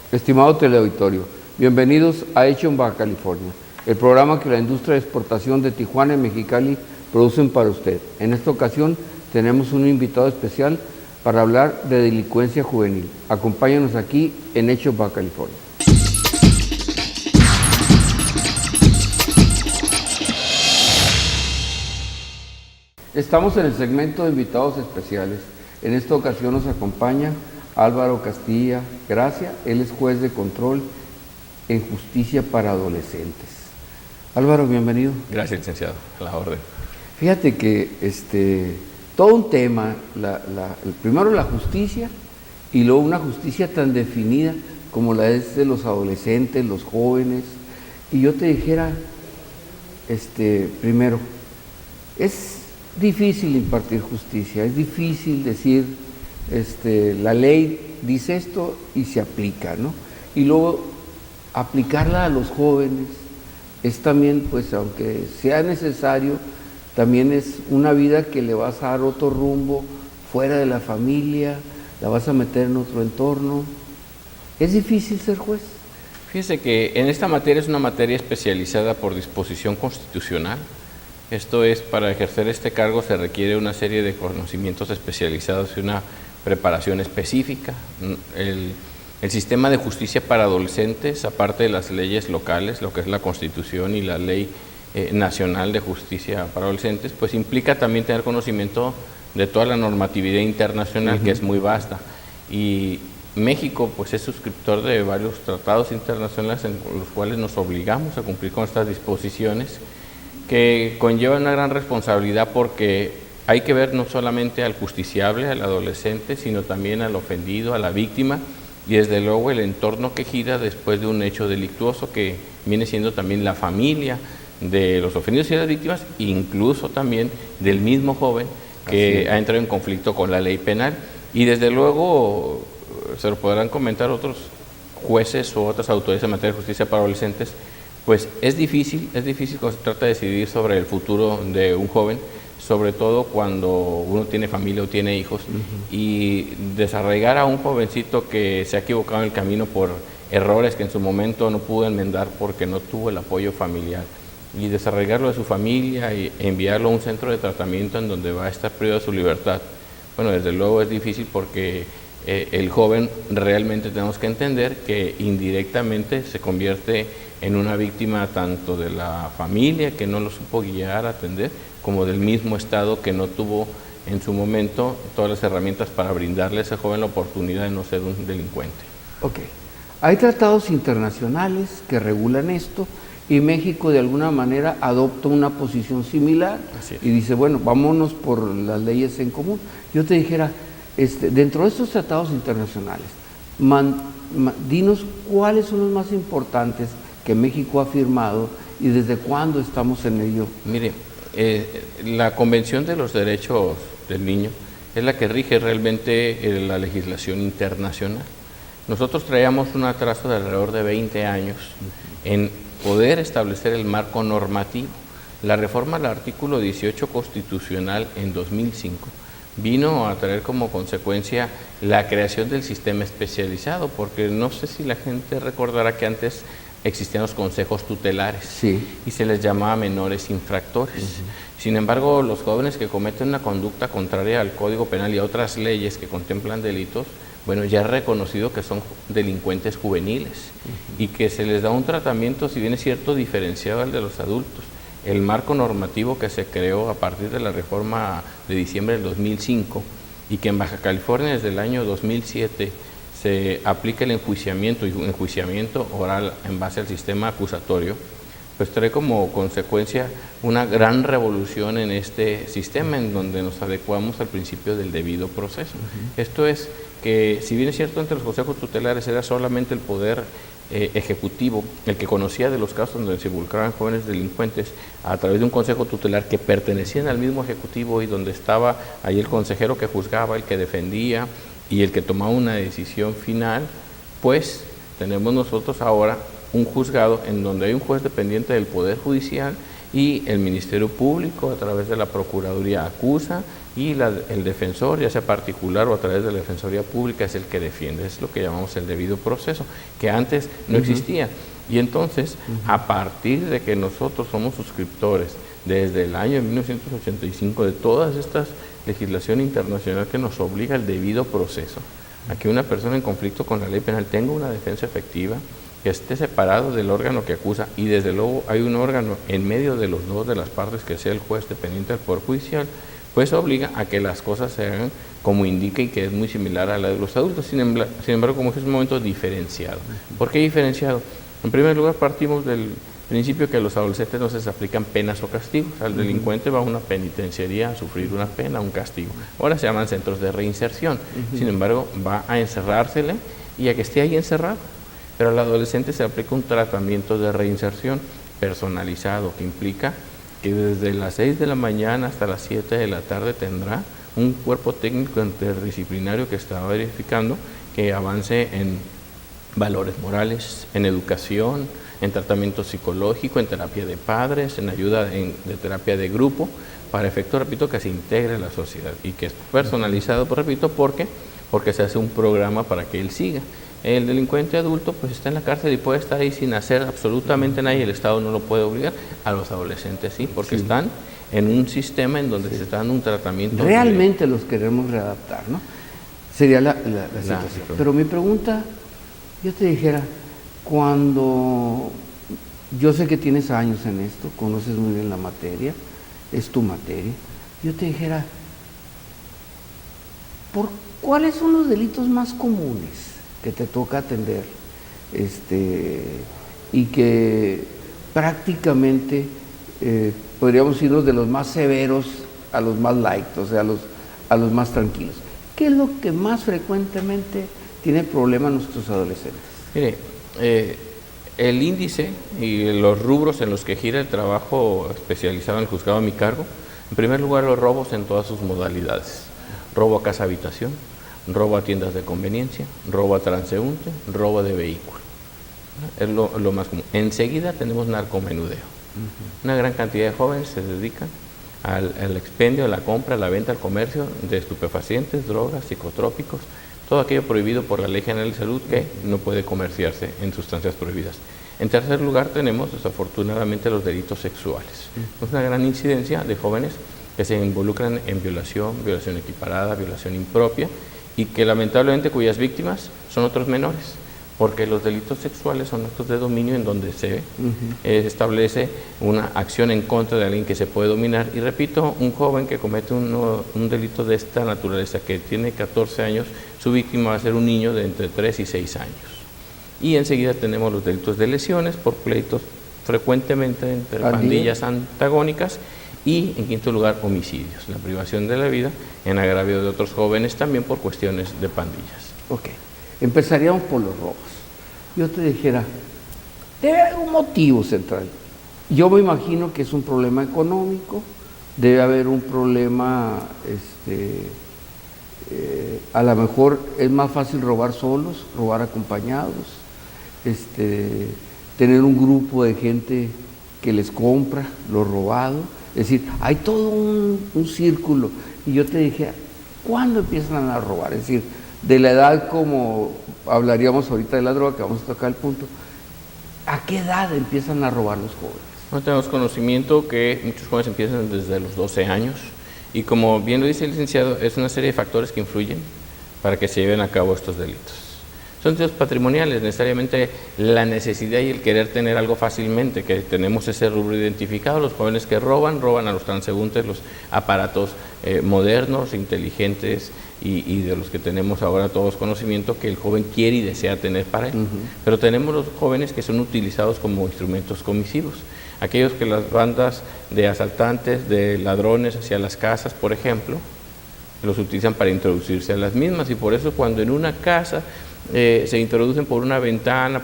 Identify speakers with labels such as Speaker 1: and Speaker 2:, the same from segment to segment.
Speaker 1: Estimado teleauditorio, bienvenidos a Hecho en Baja California, el programa que la industria de exportación de Tijuana y Mexicali producen para usted. En esta ocasión tenemos un invitado especial para hablar de delincuencia juvenil. Acompáñanos aquí en Hecho en Baja California. Estamos en el segmento de invitados especiales. En esta ocasión nos acompaña Álvaro Castilla Gracia. Él es juez de control en justicia para adolescentes. Álvaro, bienvenido.
Speaker 2: Gracias, licenciado, a la orden.
Speaker 1: Fíjate que todo un tema, primero la justicia y luego una justicia tan definida como la es de los adolescentes, los jóvenes. Y yo te dijera, primero, es difícil impartir justicia, es difícil decir, la ley dice esto y se aplica, ¿no? Y luego aplicarla a los jóvenes es también, pues aunque sea necesario, también es una vida que le vas a dar otro rumbo fuera de la familia, la vas a meter en otro entorno. ¿Es difícil ser juez?
Speaker 2: Fíjese que en esta materia es una materia especializada por disposición constitucional. Esto es, para ejercer este cargo se requiere una serie de conocimientos especializados y una preparación específica. El sistema de justicia para adolescentes, aparte de las leyes locales, lo que es la Constitución y la Ley Nacional de Justicia para Adolescentes, pues implica también tener conocimiento de toda la normatividad internacional, que es muy vasta. Y México pues es suscriptor de varios tratados internacionales en los cuales nos obligamos a cumplir con estas disposiciones, que conllevan una gran responsabilidad porque hay que ver no solamente al justiciable, al adolescente, sino también al ofendido, a la víctima y desde luego el entorno que gira después de un hecho delictuoso, que viene siendo también la familia de los ofendidos y las víctimas, incluso también del mismo joven que ha entrado en conflicto con la ley penal. Y desde luego se lo podrán comentar otros jueces o otras autoridades en materia de justicia para adolescentes, pues es difícil cuando se trata de decidir sobre el futuro de un joven, sobre todo cuando uno tiene familia o tiene hijos, y desarraigar a un jovencito que se ha equivocado en el camino por errores que en su momento no pudo enmendar porque no tuvo el apoyo familiar, y desarraigarlo de su familia y enviarlo a un centro de tratamiento en donde va a estar privado de su libertad. Bueno, desde luego es difícil porque el joven realmente tenemos que entender que indirectamente se convierte en una víctima tanto de la familia que no lo supo guiar, atender, como del mismo Estado que no tuvo en su momento todas las herramientas para brindarle a ese joven la oportunidad de no ser un delincuente.
Speaker 1: Ok. Hay tratados internacionales que regulan esto y México de alguna manera adopta una posición similar y dice, bueno, vámonos por las leyes en común. Yo te dijera, dentro de estos tratados internacionales, dinos cuáles son los más importantes que México ha firmado y desde cuándo estamos en ello.
Speaker 2: Mire, la Convención de los Derechos del Niño es la que rige realmente la legislación internacional. Nosotros traíamos un atraso de alrededor de 20 años en poder establecer el marco normativo. La reforma al artículo 18 constitucional en 2005 vino a traer como consecuencia la creación del sistema especializado, porque no sé si la gente recordará que antes existían los consejos tutelares y se les llamaba menores infractores. Sin embargo, los jóvenes que cometen una conducta contraria al Código Penal y a otras leyes que contemplan delitos, bueno, ya es reconocido que son delincuentes juveniles y que se les da un tratamiento, si bien es cierto, diferenciado al de los adultos. El marco normativo que se creó a partir de la reforma de diciembre del 2005 y que en Baja California desde el año 2007 se aplica el enjuiciamiento y un enjuiciamiento oral en base al sistema acusatorio, pues trae como consecuencia una gran revolución en este sistema en donde nos adecuamos al principio del debido proceso. Esto es que, si bien es cierto, entre los consejos tutelares era solamente el poder ejecutivo el que conocía de los casos donde se involucraban jóvenes delincuentes a través de un consejo tutelar que pertenecían al mismo ejecutivo y donde estaba ahí el consejero que juzgaba, el que defendía y el que tomaba una decisión final, pues tenemos nosotros ahora un juzgado en donde hay un juez dependiente del Poder Judicial y el Ministerio Público a través de la Procuraduría acusa, y el defensor, ya sea particular o a través de la Defensoría Pública, es el que defiende. Es lo que llamamos el debido proceso, que antes no existía. Y entonces, a partir de que nosotros somos suscriptores desde el año 1985 de todas estas legislación internacional que nos obliga al debido proceso, a que una persona en conflicto con la ley penal tenga una defensa efectiva, que esté separado del órgano que acusa, y desde luego hay un órgano en medio de los dos de las partes, que sea el juez dependiente del Poder Judicial, pues obliga a que las cosas se hagan como indica y que es muy similar a la de los adultos. Sin embargo, como es un momento diferenciado. ¿Por qué diferenciado? En primer lugar, partimos del principio que a los adolescentes no se les aplican penas o castigos. Al delincuente va a una penitenciaría a sufrir una pena, un castigo. Ahora se llaman centros de reinserción. Sin embargo, va a encerrársele y a que esté ahí encerrado. Pero al adolescente se aplica un tratamiento de reinserción personalizado, que implica que desde las 6 de la mañana hasta las 7 de la tarde tendrá un cuerpo técnico interdisciplinario que está verificando que avance en valores morales, en educación, en tratamiento psicológico, en terapia de padres, en ayuda de terapia de grupo, para efecto, repito, que se integre a la sociedad y que es personalizado, pues, repito, porque se hace un programa para que él siga. El delincuente adulto pues está en la cárcel y puede estar ahí sin hacer absolutamente nada y el Estado no lo puede obligar. A los adolescentes sí, porque están en un sistema en donde se está dando un tratamiento.
Speaker 1: Realmente los queremos readaptar, ¿no? Sería la situación. Pero mi pregunta, yo te dijera, cuando yo sé que tienes años en esto, conoces muy bien la materia, es tu materia, yo te dijera, ¿cuáles son los delitos más comunes que te toca atender y que prácticamente podríamos irnos de los más severos a los más light, o sea, a los más tranquilos? ¿Qué es lo que más frecuentemente tiene problemas nuestros adolescentes?
Speaker 2: Mire, el índice y los rubros en los que gira el trabajo especializado en el juzgado a mi cargo, en primer lugar, los robos en todas sus modalidades: robo a casa habitación, robo a tiendas de conveniencia, robo a transeúnte, robo de vehículo. Es lo más común. Enseguida tenemos narcomenudeo. Una gran cantidad de jóvenes se dedican al expendio, a la compra, a la venta, al comercio de estupefacientes, drogas, psicotrópicos, todo aquello prohibido por la Ley General de Salud que no puede comerciarse en sustancias prohibidas. En tercer lugar tenemos, desafortunadamente, los delitos sexuales. Es una gran incidencia de jóvenes que se involucran en violación equiparada, violación impropia, y que lamentablemente cuyas víctimas son otros menores, porque los delitos sexuales son actos de dominio en donde se establece una acción en contra de alguien que se puede dominar. Y repito, un joven que comete un delito de esta naturaleza, que tiene 14 años, su víctima va a ser un niño de entre 3 y 6 años. Y enseguida tenemos los delitos de lesiones por pleitos frecuentemente entre pandillas antagónicas. Y en quinto lugar, homicidios, la privación de la vida en agravio de otros jóvenes también por cuestiones de pandillas.
Speaker 1: Ok, empezaríamos por los robos. Yo te dijera, debe haber un motivo central. Yo me imagino que es un problema económico, debe haber un problema, a lo mejor es más fácil robar solos, robar acompañados, tener un grupo de gente que les compra lo robado. Es decir, hay todo un círculo. Y yo te dije, ¿cuándo empiezan a robar? Es decir, de la edad, como hablaríamos ahorita de la droga, que vamos a tocar el punto, ¿a qué edad empiezan a robar los jóvenes?
Speaker 2: No tenemos conocimiento que muchos jóvenes empiezan desde los 12 años. Y como bien lo dice el licenciado, es una serie de factores que influyen para que se lleven a cabo estos delitos. Son delitos patrimoniales, necesariamente la necesidad y el querer tener algo fácilmente, que tenemos ese rubro identificado. Los jóvenes que roban a los transeúntes los aparatos modernos, inteligentes y de los que tenemos ahora todos conocimiento que el joven quiere y desea tener para él. Pero tenemos los jóvenes que son utilizados como instrumentos comisivos, aquellos que las bandas de asaltantes, de ladrones hacia las casas, por ejemplo, los utilizan para introducirse a las mismas, y por eso cuando en una casa se introducen por una ventana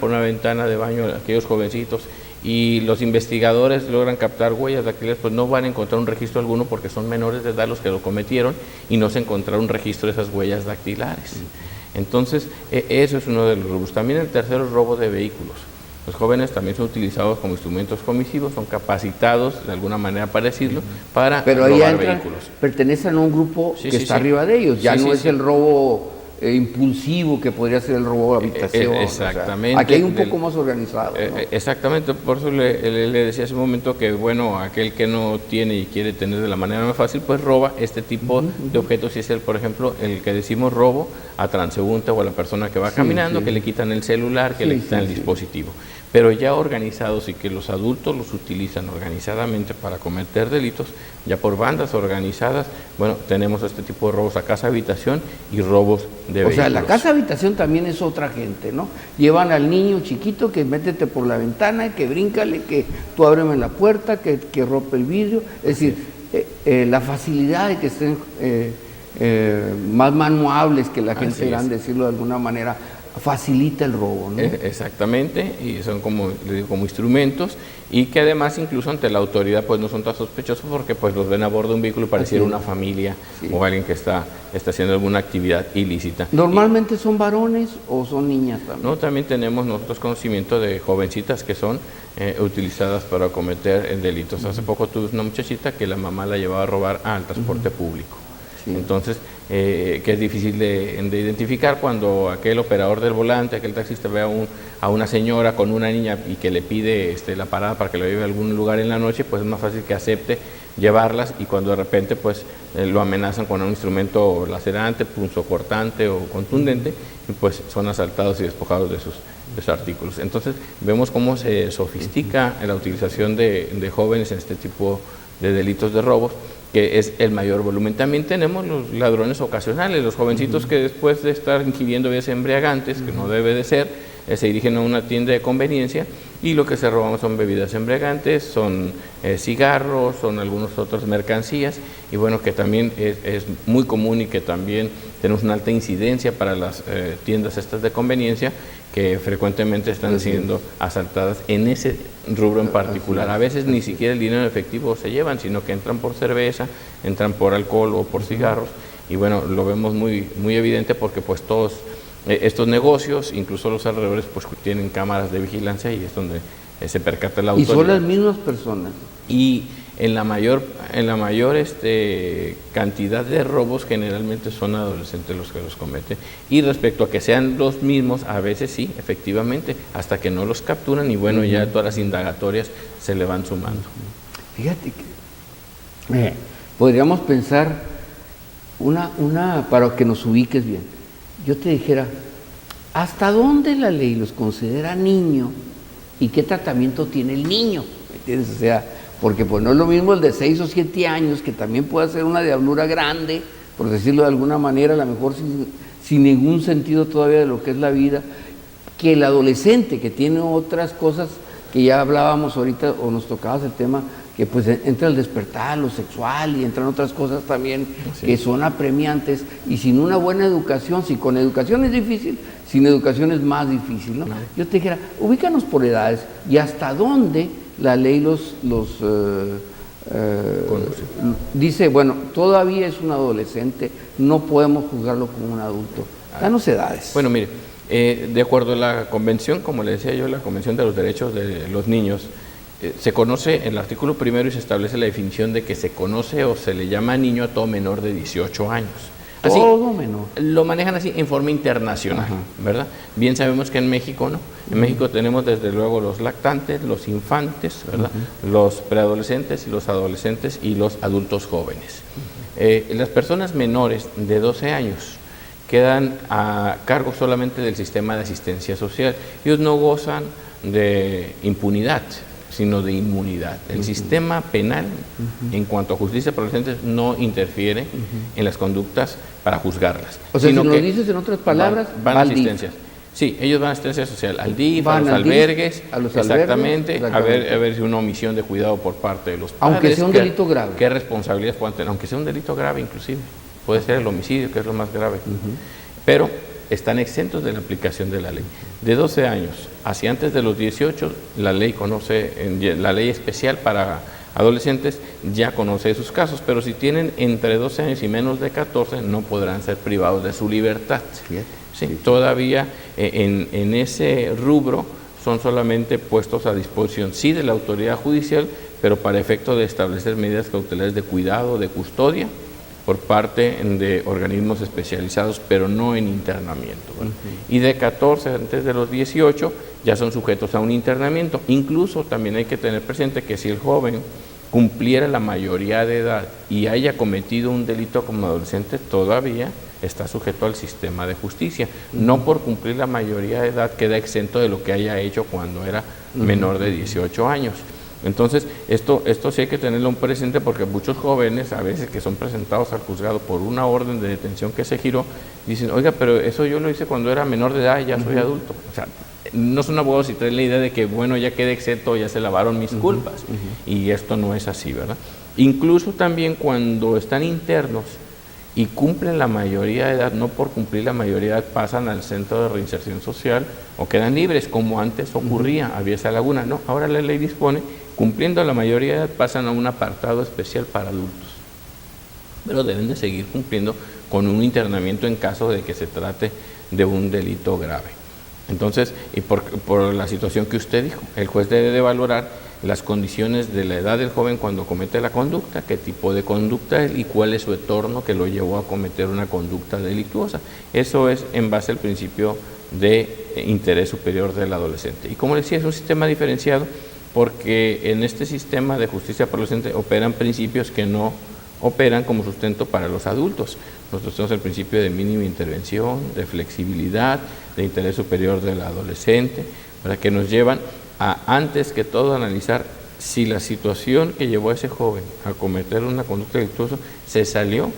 Speaker 2: de baño aquellos jovencitos y los investigadores logran captar huellas dactilares, pues no van a encontrar un registro alguno porque son menores de edad los que lo cometieron y no se encontrará un registro de esas huellas dactilares. Entonces, eso es uno de los robos. También el tercero es robo de vehículos. Los jóvenes también son utilizados como instrumentos comisivos, son capacitados, de alguna manera para decirlo, para
Speaker 1: Pero ahí
Speaker 2: robar
Speaker 1: entran,
Speaker 2: vehículos.
Speaker 1: pertenecen a un grupo
Speaker 2: Sí,
Speaker 1: que
Speaker 2: sí,
Speaker 1: está
Speaker 2: sí.
Speaker 1: arriba de ellos, ya
Speaker 2: Sí,
Speaker 1: no
Speaker 2: sí,
Speaker 1: es
Speaker 2: sí.
Speaker 1: el robo impulsivo que podría ser el robo de habitación.
Speaker 2: Exactamente.
Speaker 1: O sea, aquí hay un poco más organizado, ¿no?
Speaker 2: Exactamente, por eso le decía hace un momento que, bueno, aquel que no tiene y quiere tener de la manera más fácil, pues roba este tipo de objetos, y es el, por ejemplo, el que decimos robo a transeúnte o a la persona que va caminando, que le quitan el celular, que le quitan el dispositivo. Pero ya organizados y que los adultos los utilizan organizadamente para cometer delitos, ya por bandas organizadas, bueno, tenemos este tipo de robos a casa, habitación y robos de vehículos.
Speaker 1: O sea, la casa habitación también es otra gente, ¿no? Llevan al niño chiquito que métete por la ventana, que bríncale, que tú ábreme la puerta, que rompe el vidrio. Es decir, la facilidad de que estén más manuables que la gente grande, decirlo de alguna manera, facilita el robo, ¿no?
Speaker 2: Exactamente, y son como, le digo, como instrumentos, y que además incluso ante la autoridad pues no son tan sospechosos porque pues los ven a bordo de un vehículo y pareciera una familia o alguien que está haciendo alguna actividad ilícita.
Speaker 1: ¿Normalmente son varones o son niñas también?
Speaker 2: No, también tenemos nosotros conocimiento de jovencitas que son utilizadas para cometer delitos. Hace poco tuve una muchachita que la mamá la llevaba a robar al transporte público. Entonces, que es difícil de identificar cuando aquel operador del volante, aquel taxista ve a una señora con una niña y que le pide la parada para que lo lleve a algún lugar en la noche, pues es más fácil que acepte llevarlas, y cuando de repente pues lo amenazan con un instrumento lacerante, punzocortante o contundente, y pues son asaltados y despojados de sus artículos. Entonces vemos cómo se sofistica la utilización de jóvenes en este tipo de delitos de robos, que es el mayor volumen. También tenemos los ladrones ocasionales, los jovencitos que después de estar ingiriendo bebidas embriagantes, que no debe de ser, se dirigen a una tienda de conveniencia y lo que se roban son bebidas embriagantes, son cigarros, son algunas otras mercancías, y bueno, que también es muy común y que también tenemos una alta incidencia para las tiendas estas de conveniencia, que frecuentemente están siendo asaltadas en ese rubro en particular. A veces ni siquiera el dinero en efectivo se llevan, sino que entran por cerveza, entran por alcohol o por cigarros, y bueno, lo vemos muy, muy evidente porque pues todos estos negocios, incluso los alrededores, pues tienen cámaras de vigilancia y es donde se percata la autoridad.
Speaker 1: Y son las mismas personas.
Speaker 2: Y en la mayor cantidad de robos generalmente son adolescentes los que los cometen, y respecto a que sean los mismos, a veces sí, efectivamente, hasta que no los capturan y bueno, ya todas las indagatorias se le van sumando.
Speaker 1: Fíjate que podríamos pensar para que nos ubiques bien. Yo te dijera, ¿hasta dónde la ley los considera niño y qué tratamiento tiene el niño? ¿Me entiendes? O sea, porque pues no es lo mismo el de 6 o 7 años, que también puede ser una diablura grande, por decirlo de alguna manera, a lo mejor sin ningún sentido todavía de lo que es la vida, que el adolescente, que tiene otras cosas que ya hablábamos ahorita, o nos tocaba el tema, que pues entra el despertar, lo sexual, y entran otras cosas también que son apremiantes, y sin una buena educación, si con educación es difícil, sin educación es más difícil, ¿no? Yo te dijera, ubícanos por edades, y hasta dónde la ley dice, bueno, todavía es un adolescente, no podemos juzgarlo como un adulto. Danos edades.
Speaker 2: Bueno, mire, de acuerdo a la convención, como le decía yo, la Convención de los Derechos de los Niños, se conoce en el artículo primero y se establece la definición de que se conoce o se le llama niño a todo menor de 18 años. Así,
Speaker 1: todo menor.
Speaker 2: Lo manejan así en forma internacional, ¿verdad? Bien sabemos que en México no. En México tenemos desde luego los lactantes, los infantes, ¿verdad? Los preadolescentes, los adolescentes y los adultos jóvenes. Las personas menores de 12 años quedan a cargo solamente del sistema de asistencia social. Ellos no gozan de impunidad, sino de inmunidad. El sistema penal, en cuanto a justicia para adolescentes, no interfiere en las conductas para juzgarlas.
Speaker 1: O sea,
Speaker 2: sino
Speaker 1: si
Speaker 2: que
Speaker 1: lo dices en otras palabras,
Speaker 2: van a asistencia. Sí, ellos van a asistencia social, al DIF, a los albergues, exactamente, a ver si una omisión de cuidado por parte de los padres.
Speaker 1: Aunque sea un delito grave.
Speaker 2: ¿Qué responsabilidades pueden tener? Aunque sea un delito grave inclusive. Puede ser el homicidio, que es lo más grave. Pero están exentos de la aplicación de la ley. De 12 años hacia antes de los 18, la ley especial para adolescentes ya conoce esos casos, pero si tienen entre 12 años y menos de 14, no podrán ser privados de su libertad. Sí, todavía en ese rubro son solamente puestos a disposición, sí, de la autoridad judicial, pero para efecto de establecer medidas cautelares de cuidado, de custodia, por parte de organismos especializados, pero no en internamiento. Y de 14 antes de los 18 ya son sujetos a un internamiento. Incluso también hay que tener presente que si el joven cumpliera la mayoría de edad y haya cometido un delito como adolescente, todavía está sujeto al sistema de justicia. No por cumplir la mayoría de edad queda exento de lo que haya hecho cuando era menor de 18 años. Entonces, esto sí hay que tenerlo en presente, porque muchos jóvenes, a veces que son presentados al juzgado por una orden de detención que se giró, dicen, oiga, pero eso yo lo hice cuando era menor de edad y ya soy adulto. O sea, no son abogados y traen la idea de que, bueno, ya quedé exento, ya se lavaron mis culpas. Y esto no es así, ¿verdad? Incluso también cuando están internos y cumplen la mayoría de edad, no por cumplir la mayoría de edad pasan al centro de reinserción social o quedan libres, como antes ocurría, había esa laguna. No, ahora la ley dispone, cumpliendo la mayoría de edad, pasan a un apartado especial para adultos. Pero deben de seguir cumpliendo con un internamiento en caso de que se trate de un delito grave. Entonces, y por la situación que usted dijo, el juez debe de valorar las condiciones de la edad del joven cuando comete la conducta, qué tipo de conducta es y cuál es su entorno que lo llevó a cometer una conducta delictuosa. Eso es en base al principio de interés superior del adolescente. Y como decía, es un sistema diferenciado porque en este sistema de justicia para el adolescente operan principios que no operan como sustento para los adultos. Nosotros tenemos el principio de mínima intervención, de flexibilidad, de interés superior del adolescente, para que nos llevan a, antes que todo, analizar si la situación que llevó a ese joven a cometer una conducta delictuosa se salió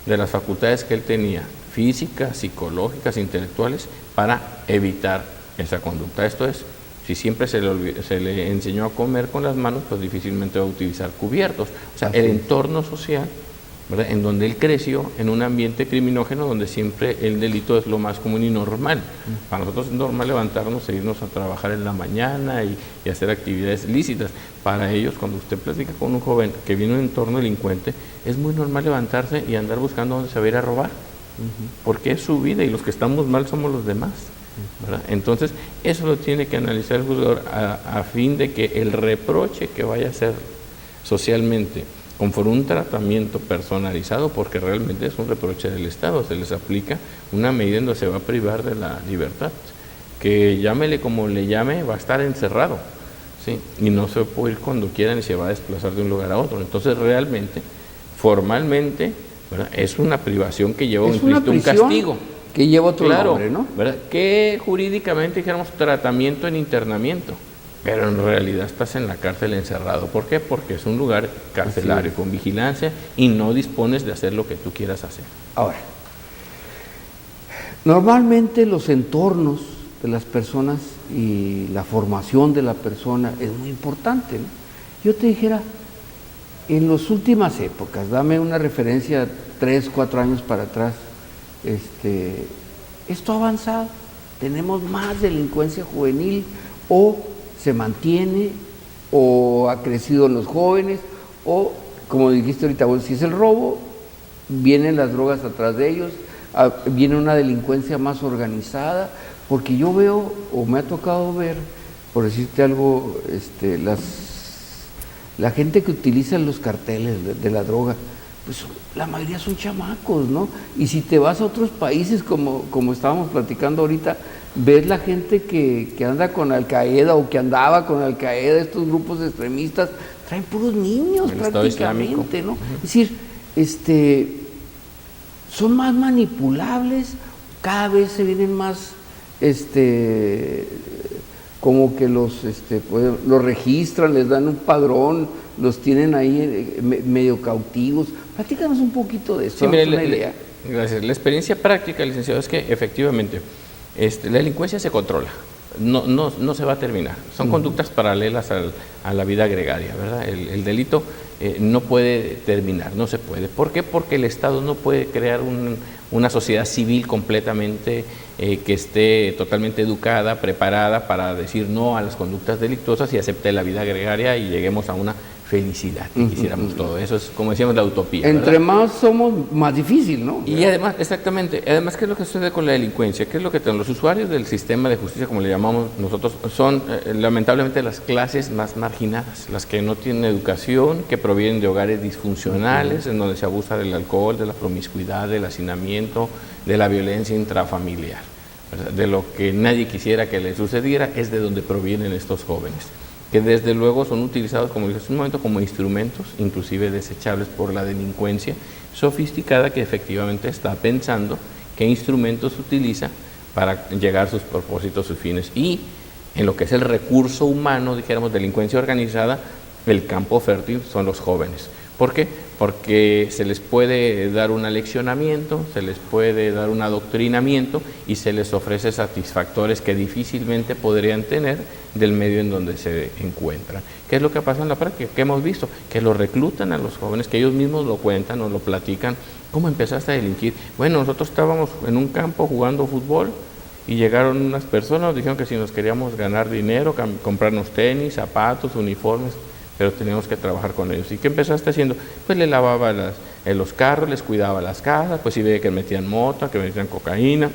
Speaker 2: de las facultades que él tenía, físicas, psicológicas, intelectuales, para evitar esa conducta. Esto es, si siempre se le enseñó a comer con las manos, pues difícilmente va a utilizar cubiertos. O sea, el entorno social, ¿verdad?, en donde él creció, en un ambiente criminógeno donde siempre el delito es lo más común y normal. Para nosotros es normal levantarnos e irnos a trabajar en la mañana y hacer actividades lícitas. Para ellos, cuando usted platica con un joven que viene de un entorno delincuente, es muy normal levantarse y andar buscando dónde se va a ir a robar, porque es su vida y los que estamos mal somos los demás, ¿verdad? Entonces, eso lo tiene que analizar el juzgador a fin de que el reproche que vaya a hacer socialmente conforme un tratamiento personalizado, porque realmente es un reproche del Estado, se les aplica una medida en donde se va a privar de la libertad, que llámele como le llame, va a estar encerrado, ¿sí? Y no se puede ir cuando quiera ni se va a desplazar de un lugar a otro. Entonces realmente, formalmente, ¿verdad?, es una privación que lleva implícito un castigo.
Speaker 1: Que lleva otro
Speaker 2: claro,
Speaker 1: nombre, ¿no?
Speaker 2: ¿verdad?, que jurídicamente dijéramos tratamiento en internamiento. Pero en realidad estás en la cárcel encerrado. ¿Por qué? Porque es un lugar carcelario, con vigilancia, y no dispones de hacer lo que tú quieras hacer.
Speaker 1: Ahora, normalmente los entornos de las personas y la formación de la persona es muy importante, ¿no? Yo te dijera, en las últimas épocas, dame una referencia 3, 4 años para atrás, esto ha avanzado. Tenemos más delincuencia juvenil, o se mantiene, o ha crecido en los jóvenes, o, como dijiste ahorita, bueno, si es el robo, vienen las drogas atrás de ellos, viene una delincuencia más organizada, porque yo veo, o me ha tocado ver, por decirte algo, la gente que utiliza los carteles de la droga, pues la mayoría son chamacos, ¿no? Y si te vas a otros países, como estábamos platicando ahorita, ves la gente que anda con Al-Qaeda o que andaba con Al-Qaeda, estos grupos extremistas, traen puros niños prácticamente, ¿no? Es decir, son más manipulables, cada vez se vienen más, como que los registran, les dan un padrón, los tienen ahí medio cautivos. Platícanos un poquito de eso.
Speaker 2: Sí, mire, gracias. La experiencia práctica, licenciado, es que efectivamente la delincuencia se controla, no se va a terminar. Son conductas paralelas a la vida gregaria, ¿verdad? El delito no puede terminar, no se puede. ¿Por qué? Porque el Estado no puede crear una sociedad civil completamente que esté totalmente educada, preparada para decir no a las conductas delictuosas y acepte la vida gregaria y lleguemos a una felicidad, que quisiéramos todo. Eso es, como decíamos, la utopía.
Speaker 1: Entre
Speaker 2: ¿verdad?
Speaker 1: más somos, más difícil, ¿no?
Speaker 2: Y además, exactamente, además, ¿qué es lo que sucede con la delincuencia? ¿Qué es lo que tenemos? Los usuarios del sistema de justicia, como le llamamos nosotros, son lamentablemente las clases más marginadas, las que no tienen educación, que provienen de hogares disfuncionales, en donde se abusa del alcohol, de la promiscuidad, del hacinamiento, de la violencia intrafamiliar, ¿verdad? De lo que nadie quisiera que les sucediera, es de donde provienen estos jóvenes, que desde luego son utilizados, como dije hace un momento, como instrumentos, inclusive desechables por la delincuencia sofisticada, que efectivamente está pensando qué instrumentos utiliza para llegar a sus propósitos, sus fines. Y en lo que es el recurso humano, dijéramos, delincuencia organizada, el campo fértil son los jóvenes. ¿Por qué? Porque se les puede dar un aleccionamiento, se les puede dar un adoctrinamiento y se les ofrece satisfactores que difícilmente podrían tener del medio en donde se encuentran. ¿Qué es lo que pasa en la práctica? ¿Qué hemos visto? Que los reclutan a los jóvenes, que ellos mismos lo cuentan o lo platican. ¿Cómo empezaste a delinquir? Bueno, nosotros estábamos en un campo jugando fútbol y llegaron unas personas, nos dijeron que si nos queríamos ganar dinero, comprarnos tenis, zapatos, uniformes, pero teníamos que trabajar con ellos. ¿Y qué empezaste haciendo? Pues le lavaba los carros, les cuidaba las casas, pues si veía que metían mota, que metían cocaína,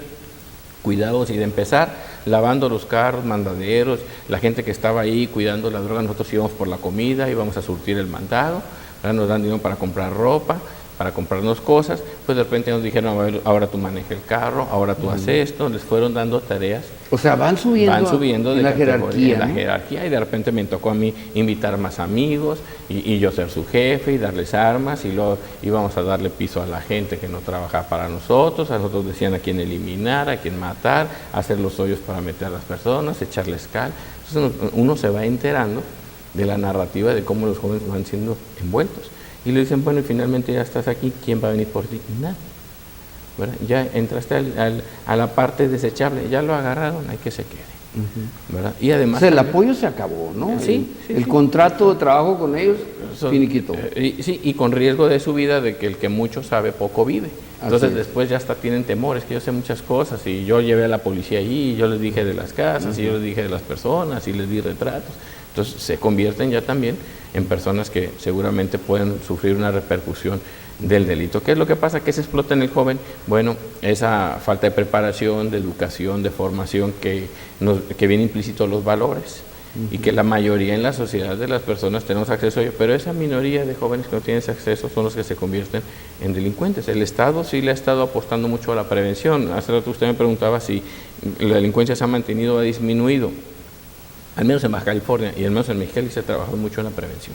Speaker 2: cuidados, y de empezar lavando los carros, mandaderos, la gente que estaba ahí cuidando la droga, nosotros íbamos por la comida, íbamos a surtir el mandado, ahora nos dan dinero para comprar ropa, para comprarnos cosas, pues de repente nos dijeron, a ver, ahora tú manejas el carro, ahora tú haces esto, les fueron dando tareas.
Speaker 1: O sea, van subiendo
Speaker 2: de
Speaker 1: la jerarquía,
Speaker 2: la
Speaker 1: ¿no?
Speaker 2: jerarquía, y de repente me tocó a mí invitar más amigos y yo ser su jefe y darles armas, y luego íbamos a darle piso a la gente que no trabajaba para nosotros, a nosotros decían a quién eliminar, a quién matar, hacer los hoyos para meter a las personas, echarles cal. Entonces uno se va enterando de la narrativa de cómo los jóvenes van siendo envueltos. Y le dicen, bueno, y finalmente ya estás aquí, ¿quién va a venir por ti? Nada. ¿Verdad? Ya entraste a la parte desechable, ya lo agarraron, hay que se quede. ¿Verdad? Y además,
Speaker 1: o sea, el apoyo se acabó, ¿no?
Speaker 2: Sí,
Speaker 1: el contrato de trabajo con ellos finiquitó.
Speaker 2: Sí, y con riesgo de su vida, de que el que mucho sabe, poco vive. Entonces después ya hasta tienen temores, que yo sé muchas cosas, y yo llevé a la policía allí, y yo les dije de las casas, y yo les dije de las personas, y les di retratos. Entonces se convierten ya también en personas que seguramente pueden sufrir una repercusión del delito. ¿Qué es lo que pasa? ¿Qué se explota en el joven? Bueno, esa falta de preparación, de educación, de formación que viene implícito a los valores, y que la mayoría en la sociedad de las personas tenemos acceso a ello, pero esa minoría de jóvenes que no tienen ese acceso son los que se convierten en delincuentes. El Estado sí le ha estado apostando mucho a la prevención. Hace rato usted me preguntaba si la delincuencia se ha mantenido o ha disminuido. Al menos en Baja California y al menos en Mexicali se ha trabajado mucho en la prevención,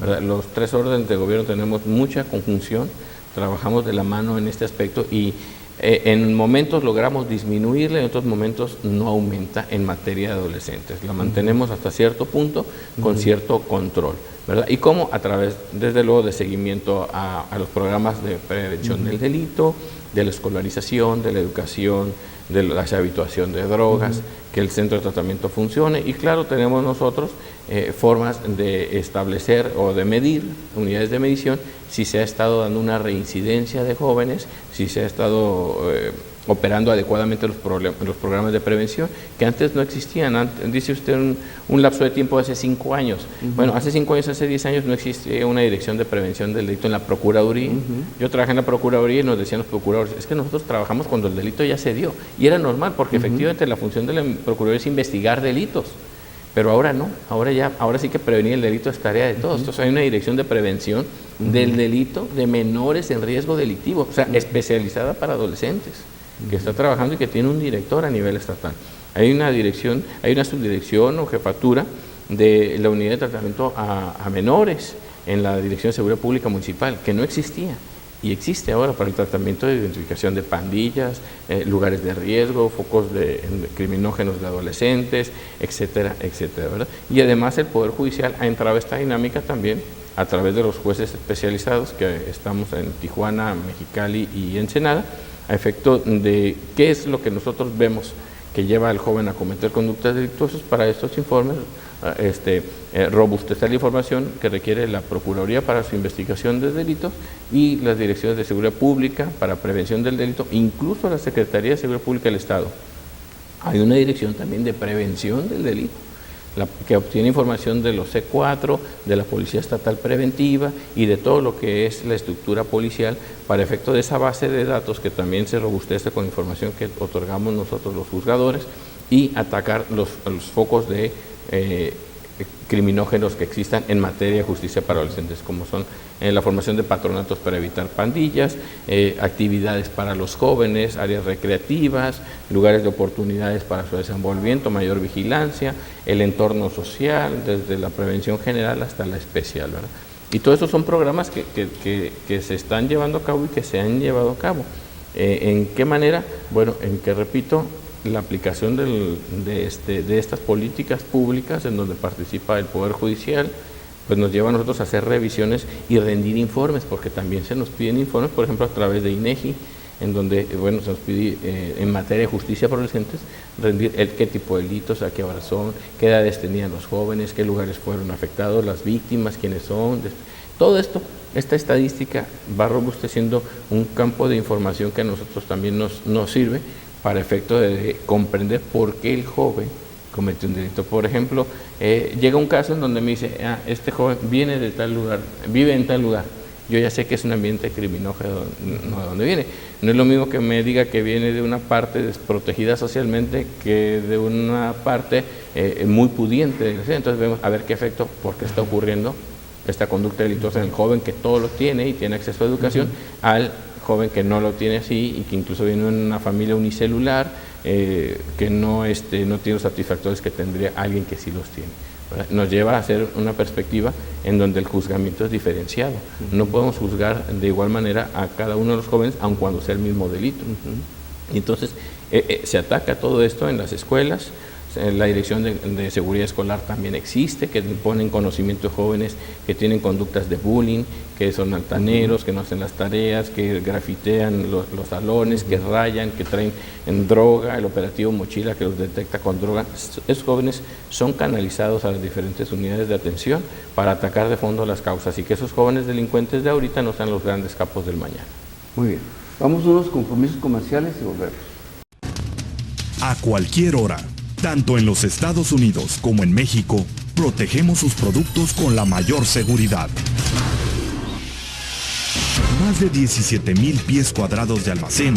Speaker 2: ¿verdad? Los tres órdenes de gobierno tenemos mucha conjunción, trabajamos de la mano en este aspecto, y en momentos logramos disminuirla, en otros momentos no aumenta en materia de adolescentes. La mantenemos hasta cierto punto con cierto control, ¿verdad? Y cómo, a través, desde luego, de seguimiento a los programas de prevención del delito, de la escolarización, de la educación, de la habituación de drogas, que el centro de tratamiento funcione. Y claro, tenemos nosotros formas de establecer o de medir, unidades de medición, si se ha estado dando una reincidencia de jóvenes, si se ha estado operando adecuadamente los programas de prevención, que antes no existían. Dice usted un lapso de tiempo de hace 5 años. Bueno, hace 5 años, hace 10 años no existía una dirección de prevención del delito en la Procuraduría. Yo trabajé en la Procuraduría y nos decían los procuradores, es que nosotros trabajamos cuando el delito ya se dio. Y era normal, porque efectivamente la función de la Procuraduría es investigar delitos. Pero ahora no, ahora sí que prevenir el delito es tarea de todos. Entonces hay una dirección de prevención del delito de menores en riesgo delictivo, o sea, especializada para adolescentes, que está trabajando y que tiene un director a nivel estatal. Hay una dirección, hay una subdirección o jefatura de la unidad de tratamiento a menores en la Dirección de Seguridad Pública Municipal, que no existía. Y existe ahora para el tratamiento de identificación de pandillas, lugares de riesgo, focos de criminógenos de adolescentes, etcétera, etcétera, ¿verdad? Y además el Poder Judicial ha entrado a esta dinámica también a través de los jueces especializados que estamos en Tijuana, Mexicali y Ensenada, a efecto de qué es lo que nosotros vemos que lleva al joven a cometer conductas delictuosas. Para estos informes robustecer la información que requiere la Procuraduría para su investigación de delitos y las direcciones de seguridad pública para prevención del delito, incluso la Secretaría de Seguridad Pública del Estado. Hay una dirección también de prevención del delito. que obtiene información de los C4, de la Policía Estatal Preventiva y de todo lo que es la estructura policial para efecto de esa base de datos que también se robustece con información que otorgamos nosotros los juzgadores y atacar los focos de criminógenos que existan en materia de justicia para adolescentes, como son la formación de patronatos para evitar pandillas, actividades para los jóvenes, áreas recreativas, lugares de oportunidades para su desenvolvimiento, mayor vigilancia, el entorno social, desde la prevención general hasta la especial, ¿verdad? Y todos esos son programas que se están llevando a cabo y que se han llevado a cabo. ¿En qué manera? Bueno, en que, repito, la aplicación de estas políticas públicas en donde participa el Poder Judicial, pues nos lleva a nosotros a hacer revisiones y rendir informes, porque también se nos piden informes, por ejemplo, a través de INEGI, en donde, bueno, se nos pide en materia de justicia para adolescentes rendir qué tipo de delitos, a qué hora son, qué edades tenían los jóvenes, qué lugares fueron afectados, las víctimas, quiénes son. Todo esto, esta estadística va robusteciendo un campo de información que a nosotros también nos sirve para efecto de comprender por qué el joven cometió un delito. Por ejemplo, llega un caso en donde me dice, este joven viene de tal lugar, vive en tal lugar. Yo ya sé que es un ambiente criminógeno, no de dónde viene. No es lo mismo que me diga que viene de una parte desprotegida socialmente que de una parte muy pudiente. Entonces vemos a ver qué efecto, por qué está ocurriendo esta conducta delictuosa en el joven que todo lo tiene y tiene acceso a educación, al joven que no lo tiene así y que incluso viene de una familia unicelular, que no tiene los satisfactores que tendría alguien que sí los tiene. Nos lleva a hacer una perspectiva en donde el juzgamiento es diferenciado. No podemos juzgar de igual manera a cada uno de los jóvenes, aun cuando sea el mismo delito. Y entonces se ataca todo esto en las escuelas. La Dirección de Seguridad Escolar también existe, que ponen conocimiento de jóvenes que tienen conductas de bullying, que son altaneros, que no hacen las tareas, que grafitean los salones, que rayan, que traen en droga, el operativo Mochila que los detecta con droga. Esos jóvenes son canalizados a las diferentes unidades de atención para atacar de fondo las causas y que esos jóvenes delincuentes de ahorita no sean los grandes capos del mañana.
Speaker 1: Muy bien. Vamos a unos compromisos comerciales y volvemos.
Speaker 3: A cualquier hora, tanto en los Estados Unidos como en México, protegemos sus productos con la mayor seguridad. Más de 17,000 pies cuadrados de almacén,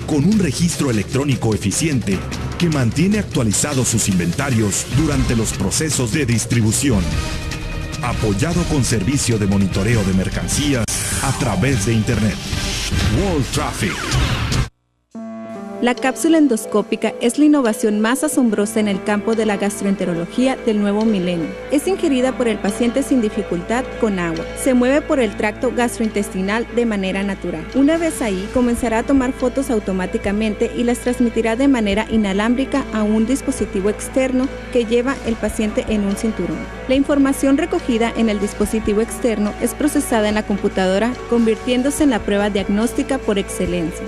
Speaker 3: con un registro electrónico eficiente que mantiene actualizados sus inventarios durante los procesos de distribución. Apoyado con servicio de monitoreo de mercancías a través de Internet. World Traffic.
Speaker 4: La cápsula endoscópica es la innovación más asombrosa en el campo de la gastroenterología del nuevo milenio. Es ingerida por el paciente sin dificultad con agua. Se mueve por el tracto gastrointestinal de manera natural. Una vez ahí, comenzará a tomar fotos automáticamente y las transmitirá de manera inalámbrica a un dispositivo externo que lleva el paciente en un cinturón. La información recogida en el dispositivo externo es procesada en la computadora, convirtiéndose en la prueba diagnóstica por excelencia.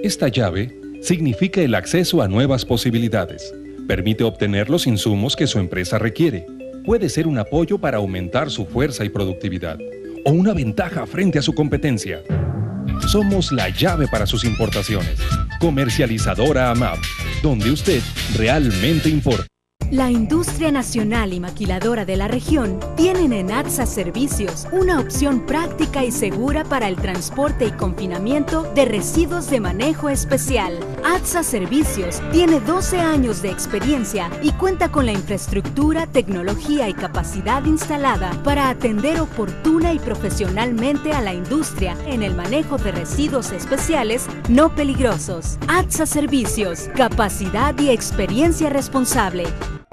Speaker 5: Esta llave significa el acceso a nuevas posibilidades. Permite obtener los insumos que su empresa requiere. Puede ser un apoyo para aumentar su fuerza y productividad, o una ventaja frente a su competencia. Somos la llave para sus importaciones. Comercializadora AMAP, donde usted realmente importa.
Speaker 6: La industria nacional y maquiladora de la región tienen en ATSA Servicios una opción práctica y segura para el transporte y confinamiento de residuos de manejo especial. ATSA Servicios tiene 12 años de experiencia y cuenta con la infraestructura, tecnología y capacidad instalada para atender oportuna y profesionalmente a la industria en el manejo de residuos especiales no peligrosos. ATSA Servicios, capacidad y experiencia responsable.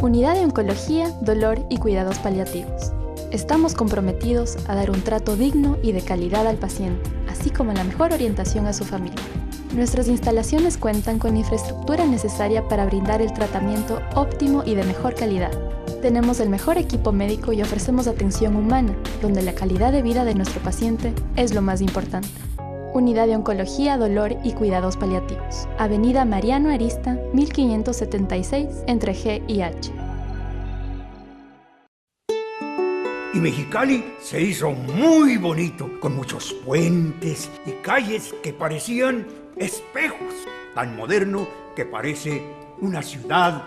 Speaker 7: Unidad de Oncología, Dolor y Cuidados Paliativos. Estamos comprometidos a dar un trato digno y de calidad al paciente, así como la mejor orientación a su familia. Nuestras instalaciones cuentan con infraestructura necesaria para brindar el tratamiento óptimo y de mejor calidad. Tenemos el mejor equipo médico y ofrecemos atención humana, donde la calidad de vida de nuestro paciente es lo más importante. Unidad de Oncología, Dolor y Cuidados Paliativos. Avenida Mariano Arista, 1576, entre G y H.
Speaker 8: Y Mexicali se hizo muy bonito, con muchos puentes y calles que parecían espejos, tan moderno que parece una ciudad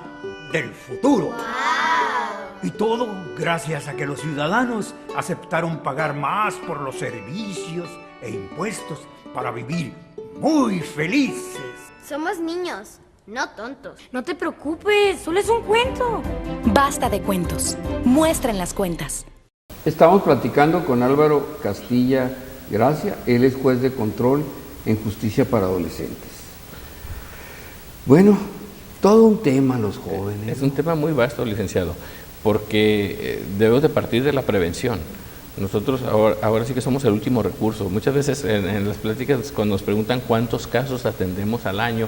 Speaker 8: del futuro. ¡Wow! Y todo gracias a que los ciudadanos aceptaron pagar más por los servicios e impuestos para vivir muy felices.
Speaker 9: Somos niños, no tontos.
Speaker 10: No te preocupes, solo es un cuento.
Speaker 6: Basta de cuentos. Muestren las cuentas.
Speaker 1: Estamos platicando con Álvaro Castilla Gracia, él es juez de control en justicia para adolescentes. Bueno, todo un tema los jóvenes.
Speaker 2: Es un tema muy vasto, licenciado, porque debemos de partir de la prevención. Nosotros ahora sí que somos el último recurso. Muchas veces en las pláticas, cuando nos preguntan cuántos casos atendemos al año,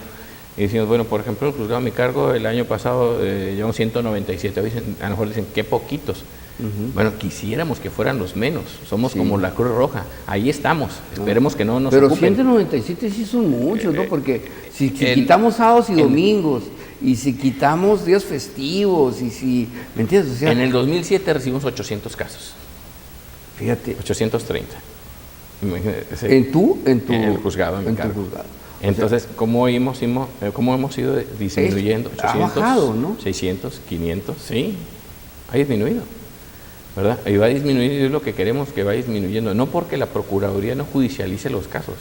Speaker 2: y decimos, bueno, por ejemplo, el juzgado a mi cargo el año pasado llevamos 197, a lo mejor dicen, qué poquitos. Bueno, quisiéramos que fueran los menos, somos como la Cruz Roja, ahí estamos, esperemos que no nos
Speaker 1: Pero
Speaker 2: ocupen.
Speaker 1: 197 sí son muchos, ¿no? Porque si quitamos sábados y domingos, y si quitamos días festivos, y si, ¿me entiendes? O sea,
Speaker 2: en el 2007 recibimos 800 casos.
Speaker 1: Fíjate.
Speaker 2: 830.
Speaker 1: Sí. En
Speaker 2: el juzgado, en mi cargo.
Speaker 1: Juzgado.
Speaker 2: Entonces, o sea, ¿cómo hemos ido disminuyendo? 800,
Speaker 1: ha bajado, ¿no?
Speaker 2: 600, 500, sí, ha disminuido, ¿verdad? Y va a disminuir, y es lo que queremos que va disminuyendo, no porque la Procuraduría no judicialice los casos,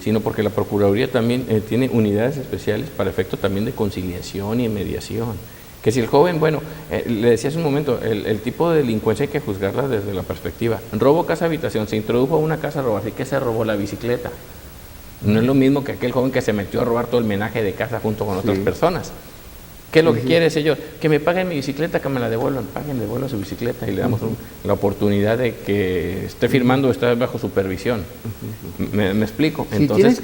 Speaker 2: sino porque la Procuraduría también tiene unidades especiales para efecto también de conciliación y mediación. Que si el joven, bueno, le decía hace un momento, el tipo de delincuencia hay que juzgarla desde la perspectiva. Robo casa habitación, se introdujo a una casa a robar, ¿y qué se robó? La bicicleta. No es lo mismo que aquel joven que se metió a robar todo el menaje de casa junto con otras personas. ¿Qué es lo que quiere ese señor? Que me paguen mi bicicleta, que me la devuelvan. Devuelvan su bicicleta y le damos la oportunidad de que esté firmando o esté bajo supervisión. ¿Me explico? Entonces,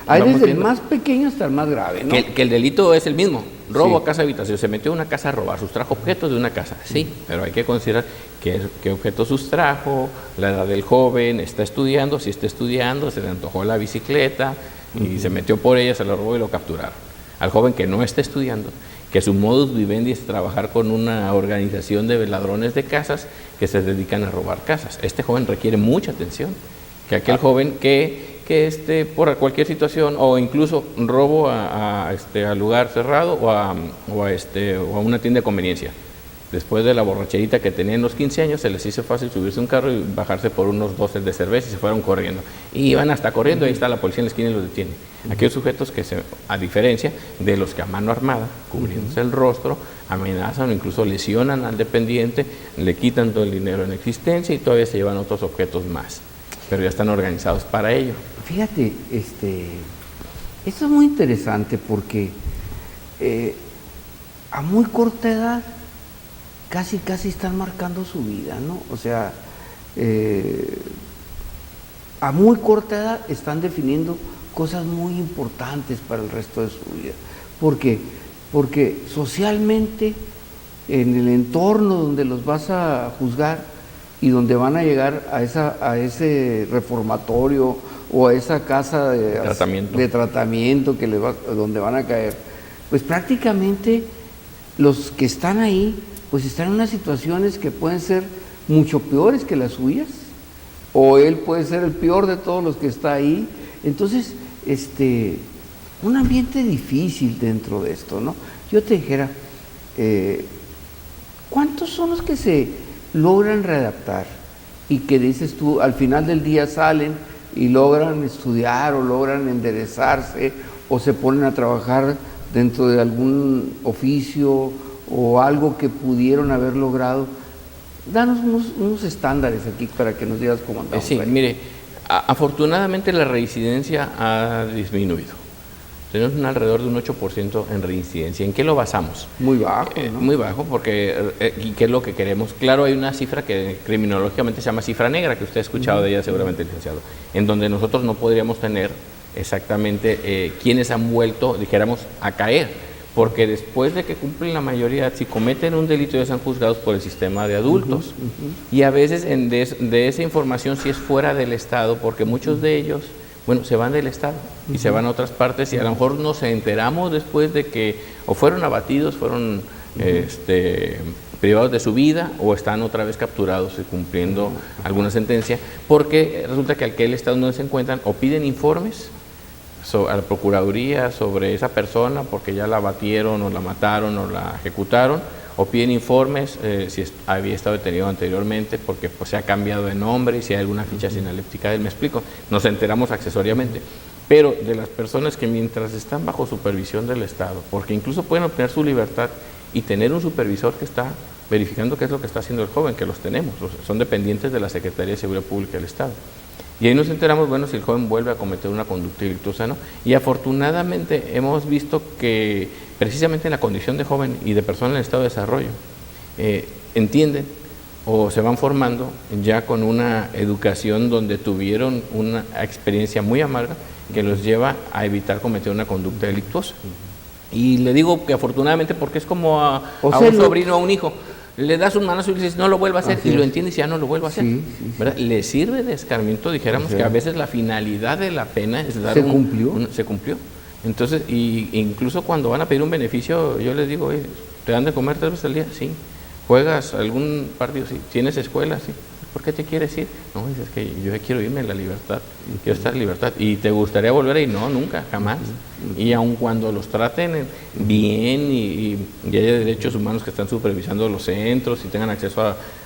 Speaker 1: hay desde el más pequeño hasta el más grave, ¿no?
Speaker 2: Que el delito es el mismo. Robo a casa habitación. Se metió a una casa a robar, sustrajo objetos de una casa. Sí, pero hay que considerar qué objeto sustrajo, la edad del joven, está estudiando, si está estudiando, se le antojó la bicicleta y se metió por ella, se la robó y lo capturaron. Al joven que no está estudiando, que su modus vivendi es trabajar con una organización de ladrones de casas que se dedican a robar casas. Este joven requiere mucha atención, que aquel joven que por cualquier situación o incluso robo a lugar cerrado o a una tienda de conveniencia. Después de la borracherita que tenían en los 15 años, se les hizo fácil subirse a un carro y bajarse por unos 12 de cerveza y se fueron corriendo. Y iban hasta corriendo, ahí está la policía en la esquina y los detiene. Aquellos sujetos que, a diferencia de los que a mano armada, cubriéndose el rostro, amenazan o incluso lesionan al dependiente, le quitan todo el dinero en existencia y todavía se llevan otros objetos más. Pero ya están organizados para ello.
Speaker 1: Fíjate, esto es muy interesante porque a muy corta edad casi están marcando su vida, ¿no? O sea, a muy corta edad están definiendo cosas muy importantes para el resto de su vida. ¿Por qué? Porque socialmente, en el entorno donde los vas a juzgar y donde van a llegar a ese reformatorio o a esa casa de tratamiento donde van a caer, pues prácticamente los que están ahí pues están en unas situaciones que pueden ser mucho peores que las suyas, o él puede ser el peor de todos los que está ahí. Entonces, un ambiente difícil dentro de esto, ¿no? Yo te dijera, ¿cuántos son los que se logran readaptar y que dices tú, al final del día salen y logran estudiar o logran enderezarse o se ponen a trabajar dentro de algún oficio o algo que pudieron haber logrado? Danos unos estándares aquí para que nos digas cómo andamos.
Speaker 2: Sí, mire, afortunadamente la reincidencia ha disminuido. Tenemos un alrededor de un 8% en reincidencia. ¿En qué lo basamos?
Speaker 1: Muy bajo, ¿no?
Speaker 2: Muy bajo, porque ¿qué es lo que queremos? Claro, hay una cifra que criminológicamente se llama cifra negra, que usted ha escuchado de ella seguramente, licenciado, en donde nosotros no podríamos tener exactamente quienes han vuelto, dijéramos, a caer. Porque después de que cumplen la mayoría, si cometen un delito ya son juzgados por el sistema de adultos. Y a veces de esa información sí es fuera del Estado, porque muchos de ellos, bueno, se van del Estado y se van a otras partes y a lo mejor nos enteramos después de que o fueron abatidos, fueron privados de su vida o están otra vez capturados y cumpliendo alguna sentencia, porque resulta que aquel Estado no se encuentran o piden informes a la Procuraduría sobre esa persona porque ya la abatieron o la mataron o la ejecutaron, o piden informes si había estado detenido anteriormente, porque pues se ha cambiado de nombre y si hay alguna ficha sinaléptica de él, me explico, nos enteramos accesoriamente. Pero de las personas que mientras están bajo supervisión del Estado, porque incluso pueden obtener su libertad y tener un supervisor que está verificando qué es lo que está haciendo el joven, que los tenemos, son dependientes de la Secretaría de Seguridad Pública del Estado. Y ahí nos enteramos, bueno, si el joven vuelve a cometer una conducta delictuosa, ¿no? Y afortunadamente hemos visto que precisamente en la condición de joven y de persona en estado de desarrollo, entienden o se van formando ya con una educación donde tuvieron una experiencia muy amarga que los lleva a evitar cometer una conducta delictuosa. Y le digo que afortunadamente porque es como a un sobrino o a un hijo. Le das un manazo y le dices, no lo vuelva a hacer, y lo entiendes y ya no lo vuelva a hacer. ¿Verdad? Le sirve de escarmiento, dijéramos que a veces la finalidad de la pena es dar se cumplió. Entonces, incluso cuando van a pedir un beneficio, yo les digo, ¿te dan de comer 3 veces al día? Sí. ¿Juegas algún partido? Sí. ¿Tienes escuela? Sí. ¿Por qué te quieres ir? No, es que yo quiero irme en la libertad, quiero estar en libertad. ¿Y te gustaría volver ahí? No, nunca, jamás. Y aun cuando los traten bien y haya derechos humanos que están supervisando los centros y tengan acceso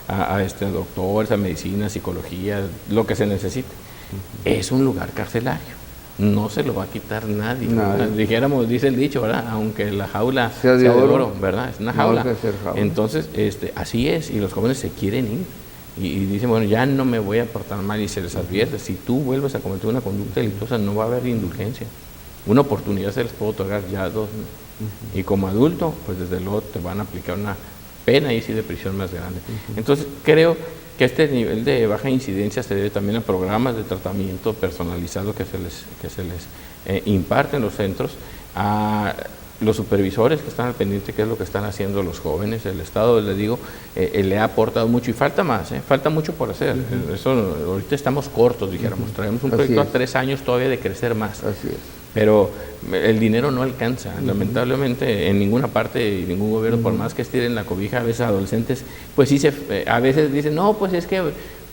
Speaker 2: a doctores, a medicina, psicología, lo que se necesite, es un lugar carcelario. No se lo va a quitar nadie. Dijéramos, dice el dicho, ¿verdad? Aunque la jaula sea de oro, ¿verdad? Es una jaula. Entonces, así es, y los jóvenes se quieren ir. Y dicen, bueno, ya no me voy a portar mal, y se les advierte, si tú vuelves a cometer una conducta delictuosa no va a haber indulgencia. Una oportunidad se les puede otorgar, ya 2. Y como adulto, pues desde luego te van a aplicar una pena y sí de prisión más grande. Entonces creo que este nivel de baja incidencia se debe también a programas de tratamiento personalizado que se les imparte en los centros, a los supervisores que están al pendiente qué es lo que están haciendo los jóvenes. El Estado, les digo, le ha aportado mucho y falta más, falta mucho por hacer. Eso, ahorita estamos cortos, dijéramos, traemos un proyecto a 3 años todavía de crecer más.
Speaker 1: Así es.
Speaker 2: Pero el dinero no alcanza, lamentablemente en ninguna parte y ningún gobierno, por más que estiren la cobija, a veces adolescentes, pues sí, a veces dicen, no, pues es que,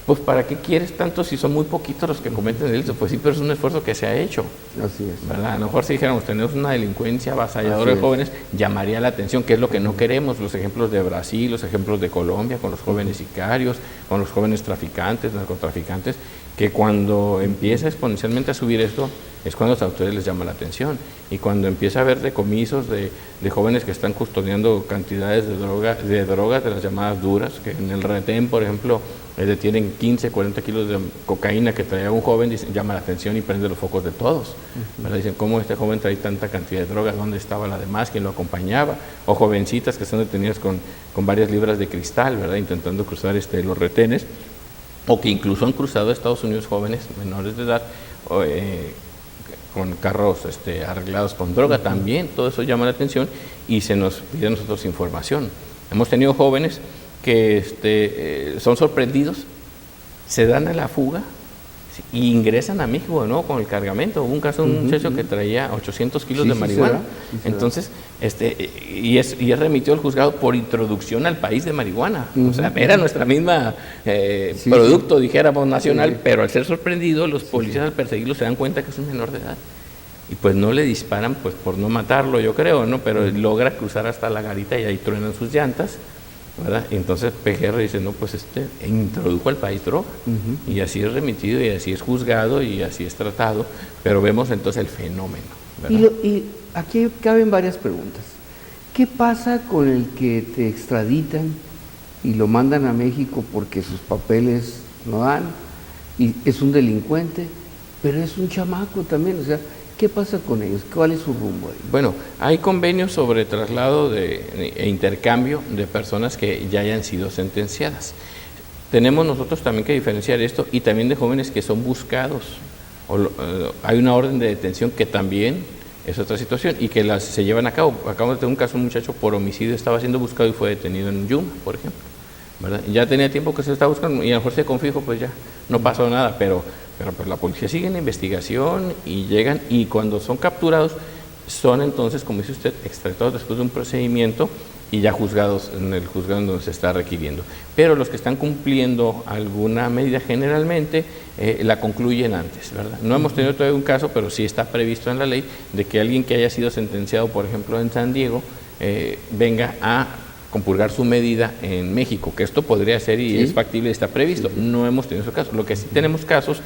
Speaker 2: pues ¿para qué quieres tanto si son muy poquitos los que cometen delitos? Pues sí, pero es un esfuerzo que se ha hecho.
Speaker 1: Así es.
Speaker 2: ¿Verdad? A lo mejor si dijéramos, tenemos una delincuencia avasalladora de jóvenes, llamaría la atención, que es lo que no queremos. Los ejemplos de Brasil, los ejemplos de Colombia, con los jóvenes sicarios, con los jóvenes traficantes, narcotraficantes, que cuando empieza exponencialmente a subir esto, es cuando a ustedes les llama la atención. Y cuando empieza a haber decomisos de jóvenes que están custodiando cantidades de drogas, de las llamadas duras, que en el retén, por ejemplo, detienen 15, 40 kilos de cocaína que traía un joven, dicen, llama la atención y prende los focos de todos. ¿Verdad? Dicen, ¿cómo este joven trae tanta cantidad de drogas? ¿Dónde estaba la demás? ¿Quién lo acompañaba? O jovencitas que están detenidas con varias libras de cristal, ¿verdad? Intentando cruzar los retenes, o que incluso han cruzado a Estados Unidos jóvenes menores de edad, con carros arreglados con droga también. Todo eso llama la atención y se nos pide a nosotros información. Hemos tenido jóvenes que son sorprendidos, se dan a la fuga y ingresan a México de nuevo con el cargamento. Hubo un caso de un muchacho que traía 800 kilos de marihuana. Entonces, y es remitido al juzgado por introducción al país de marihuana. O sea, era nuestra misma producto, dijéramos, nacional, pero al ser sorprendido, los policías al perseguirlo se dan cuenta que es un menor de edad. Y pues no le disparan pues por no matarlo, yo creo, ¿no? Pero logra cruzar hasta la garita y ahí truenan sus llantas, ¿verdad? Y entonces PGR dice, no, pues introdujo al país droga, y así es remitido y así es juzgado y así es tratado, pero vemos entonces el fenómeno, ¿verdad?
Speaker 1: Y aquí caben varias preguntas. ¿Qué pasa con el que te extraditan y lo mandan a México porque sus papeles no dan y es un delincuente, pero es un chamaco también? O sea, ¿qué pasa con ellos? ¿Cuál es su rumbo ahí?
Speaker 2: Bueno, hay convenios sobre traslado e intercambio de personas que ya hayan sido sentenciadas. Tenemos nosotros también que diferenciar esto y también de jóvenes que son buscados. Hay una orden de detención que también es otra situación y que se llevan a cabo. Acabamos de tener un caso, un muchacho por homicidio estaba siendo buscado y fue detenido en Yuma, por ejemplo, ¿verdad? Ya tenía tiempo que se estaba buscando y a lo mejor se confió, pues ya no pasó nada, pero pues la policía sigue en investigación y llegan, y cuando son capturados son entonces, como dice usted, extraditados después de un procedimiento y ya juzgados en el juzgado donde se está requiriendo. Pero los que están cumpliendo alguna medida generalmente la concluyen antes, ¿verdad? No hemos tenido todavía un caso, pero sí está previsto en la ley de que alguien que haya sido sentenciado, por ejemplo, en San Diego, venga a compurgar su medida en México, que esto podría ser y es factible, está previsto. No hemos tenido esos casos. Lo que sí tenemos casos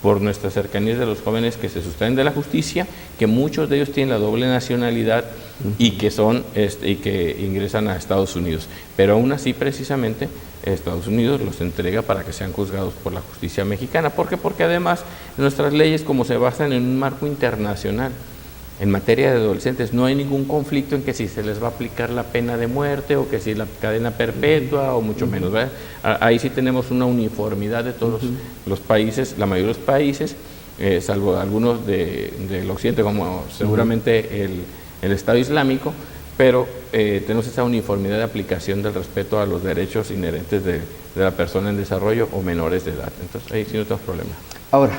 Speaker 2: por nuestras cercanías de los jóvenes que se sustraen de la justicia, que muchos de ellos tienen la doble nacionalidad y que son y que ingresan a Estados Unidos. Pero aún así, precisamente, Estados Unidos los entrega para que sean juzgados por la justicia mexicana. ¿Por qué? Porque además nuestras leyes, como se basan en un marco internacional, en materia de adolescentes no hay ningún conflicto en que si se les va a aplicar la pena de muerte o que si la cadena perpetua o mucho menos, ¿verdad? Ahí sí tenemos una uniformidad de todos los países, la mayoría de los países, salvo algunos del occidente, como seguramente el Estado Islámico, pero tenemos esa uniformidad de aplicación del respeto a los derechos inherentes de la persona en desarrollo o menores de edad. Entonces ahí sí no tenemos problema.
Speaker 1: Ahora,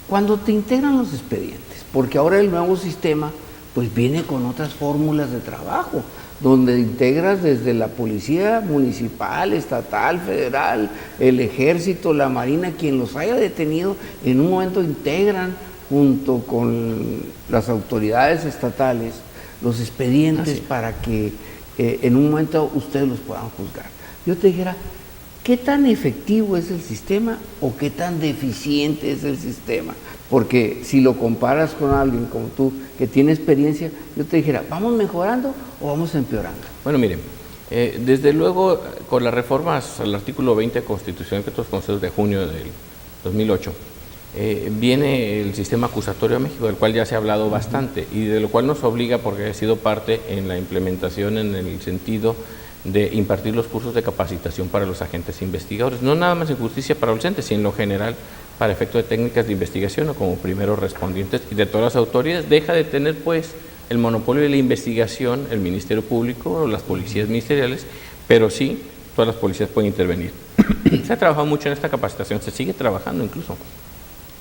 Speaker 1: cuando te integran los expedientes, porque ahora el nuevo sistema pues viene con otras fórmulas de trabajo, donde integras desde la policía municipal, estatal, federal, el ejército, la marina, quien los haya detenido, en un momento integran junto con las autoridades estatales los expedientes para que en un momento ustedes los puedan juzgar. Yo te dijera, ¿qué tan efectivo es el sistema o qué tan deficiente es el sistema? Porque si lo comparas con alguien como tú que tiene experiencia, yo te dijera, ¿vamos mejorando o vamos empeorando?
Speaker 2: Bueno, miren, desde luego con las reformas al artículo 20 Constitución, que otros consejos de junio del 2008, viene el sistema acusatorio a México, del cual ya se ha hablado bastante y de lo cual nos obliga, porque ha sido parte en la implementación en el sentido de impartir los cursos de capacitación para los agentes investigadores, no nada más en justicia para adolescentes, sino en lo general para efecto de técnicas de investigación o como primeros respondientes y de todas las autoridades. Deja de tener pues el monopolio de la investigación el Ministerio Público o las policías ministeriales, pero sí todas las policías pueden intervenir. Se ha trabajado mucho en esta capacitación, se sigue trabajando incluso.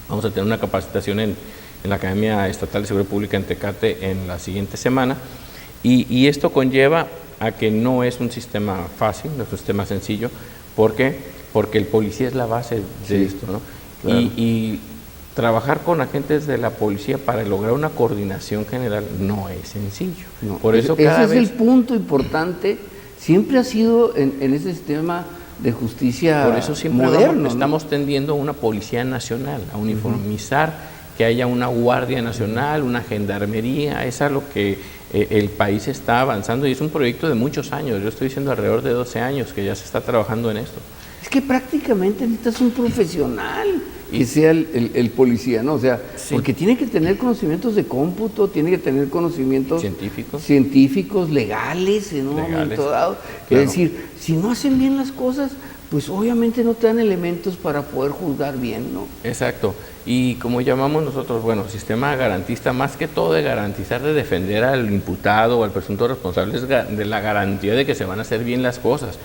Speaker 2: Vamos a tener una capacitación en la Academia Estatal de Seguridad Pública en Tecate en la siguiente semana y esto conlleva a que no es un sistema fácil, no es un sistema sencillo. ¿Por qué? Porque el policía es la base de esto, ¿no? Claro. Y trabajar con agentes de la policía para lograr una coordinación general no es sencillo.
Speaker 1: No,
Speaker 2: por eso
Speaker 1: ese es el punto importante, siempre ha sido en ese sistema de justicia
Speaker 2: por eso siempre
Speaker 1: moderno,
Speaker 2: estamos tendiendo a una policía nacional, a uniformizar, que haya una guardia nacional, una gendarmería, es a lo que el país está avanzando y es un proyecto de muchos años, yo estoy diciendo alrededor de 12 años que ya se está trabajando en esto.
Speaker 1: Es que prácticamente necesitas un profesional que sea el policía, ¿no? O sea, porque tiene que tener conocimientos de cómputo, tiene que tener conocimientos científicos legales en un momento dado. Claro. Es decir, si no hacen bien las cosas, pues obviamente no te dan elementos para poder juzgar bien, ¿no?
Speaker 2: Exacto. Y como llamamos nosotros, bueno, sistema garantista, más que todo de garantizar, de defender al imputado o al presunto responsable, es de la garantía de que se van a hacer bien las cosas.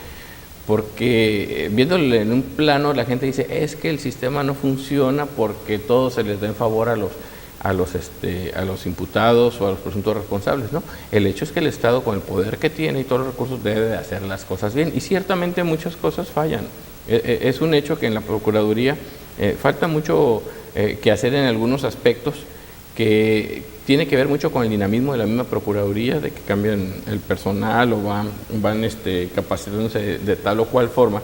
Speaker 2: Porque viéndolo en un plano, la gente dice, es que el sistema no funciona porque todo se les da en favor a los imputados o a los presuntos responsables, ¿no? El hecho es que el Estado, con el poder que tiene y todos los recursos, debe de hacer las cosas bien. Y ciertamente muchas cosas fallan. Es un hecho que en la Procuraduría falta mucho que hacer en algunos aspectos que tiene que ver mucho con el dinamismo de la misma Procuraduría, de que cambian el personal o van capacitándose de tal o cual forma,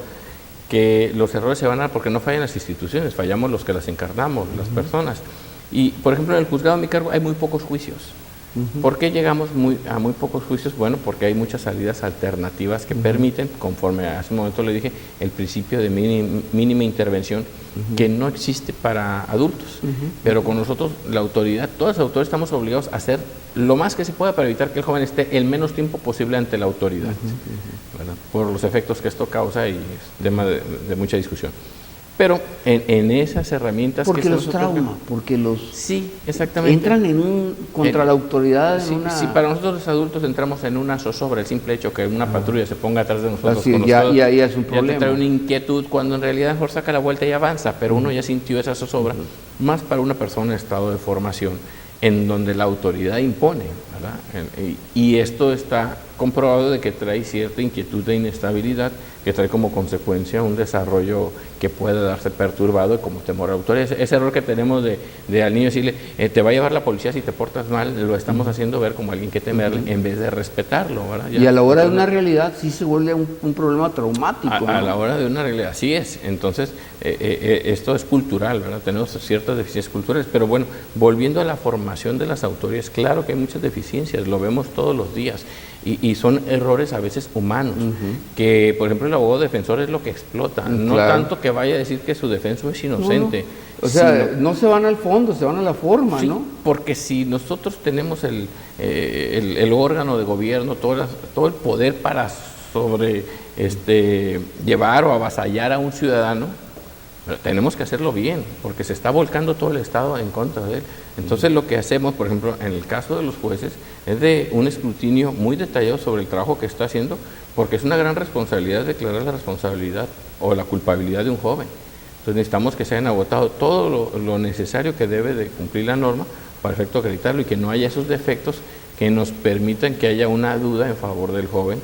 Speaker 2: que los errores se van a dar porque no fallan las instituciones, fallamos los que las encarnamos, las personas. Y, por ejemplo, en el juzgado de mi cargo hay muy pocos juicios. ¿Por qué llegamos a muy pocos juicios? Bueno, porque hay muchas salidas alternativas que permiten, conforme a ese momento le dije, el principio de mínima intervención, que no existe para adultos. Pero con nosotros, la autoridad, todas las autoridades estamos obligados a hacer lo más que se pueda para evitar que el joven esté el menos tiempo posible ante la autoridad, ¿verdad? Por los efectos que esto causa y es tema de mucha discusión. Pero en esas herramientas
Speaker 1: porque
Speaker 2: que
Speaker 1: los trauma, porque los
Speaker 2: exactamente
Speaker 1: entran contra la autoridad
Speaker 2: sí, para nosotros los adultos entramos en una zozobra, el simple hecho que una patrulla se ponga atrás de nosotros
Speaker 1: así, y ahí es un problema.
Speaker 2: Ya te trae una inquietud cuando en realidad mejor saca la vuelta y avanza, pero uno ya sintió esa zozobra, más para una persona en estado de formación, en donde la autoridad impone, ¿verdad? Y esto está comprobado de que trae cierta inquietud de inestabilidad que trae como consecuencia un desarrollo que puede darse perturbado como temor a la autoridad. Ese error que tenemos de al niño decirle, te va a llevar la policía si te portas mal, lo estamos haciendo ver como alguien que temerle en vez de respetarlo, ¿verdad?
Speaker 1: Y a la hora de una realidad sí se vuelve un problema traumático.
Speaker 2: A la hora de una realidad, así es. Entonces, esto es cultural, ¿verdad? Tenemos ciertas deficiencias culturales, pero bueno, volviendo a la formación de las autoridades, claro que hay muchas deficiencias, lo vemos todos los días, y son errores a veces humanos, que por ejemplo el abogado defensor es lo que explota, no tanto que vaya a decir que su defenso es inocente.
Speaker 1: No. O sea, no se van al fondo, se van a la forma,
Speaker 2: sí,
Speaker 1: ¿no?
Speaker 2: Porque si nosotros tenemos el órgano de gobierno, todo el poder para llevar o avasallar a un ciudadano, pero tenemos que hacerlo bien, porque se está volcando todo el Estado en contra de él. Entonces lo que hacemos, por ejemplo, en el caso de los jueces, es de un escrutinio muy detallado sobre el trabajo que está haciendo, porque es una gran responsabilidad declarar la responsabilidad o la culpabilidad de un joven. Entonces necesitamos que se hayan agotado todo lo necesario que debe de cumplir la norma para efecto acreditarlo y que no haya esos defectos que nos permitan que haya una duda en favor del joven,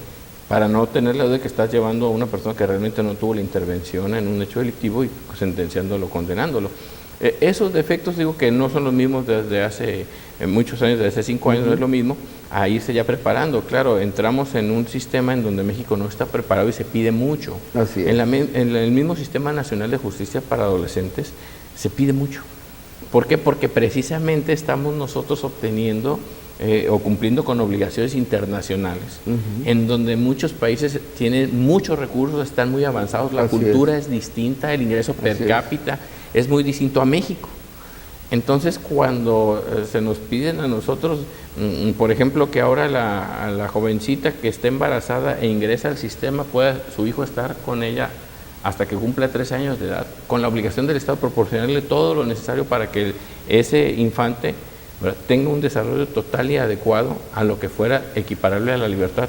Speaker 2: para no tener la duda de que estás llevando a una persona que realmente no tuvo la intervención en un hecho delictivo y sentenciándolo, condenándolo. Esos defectos, digo que no son los mismos desde hace muchos años, desde hace 5 años no es lo mismo, a irse ya preparando. Claro, entramos en un sistema en donde México no está preparado y se pide mucho.
Speaker 1: Así es.
Speaker 2: En el mismo Sistema Nacional de Justicia para Adolescentes se pide mucho. ¿Por qué? Porque precisamente estamos nosotros obteniendo o cumpliendo con obligaciones internacionales, en donde muchos países tienen muchos recursos, están muy avanzados, la cultura es distinta, el ingreso per cápita es muy distinto a México. Entonces, cuando se nos piden a nosotros, por ejemplo, que ahora la jovencita que esté embarazada e ingresa al sistema, pueda su hijo estar con ella hasta que cumpla 3 años de edad, con la obligación del Estado de proporcionarle todo lo necesario para que ese infante, ¿verdad?, tenga un desarrollo total y adecuado a lo que fuera equiparable a la libertad,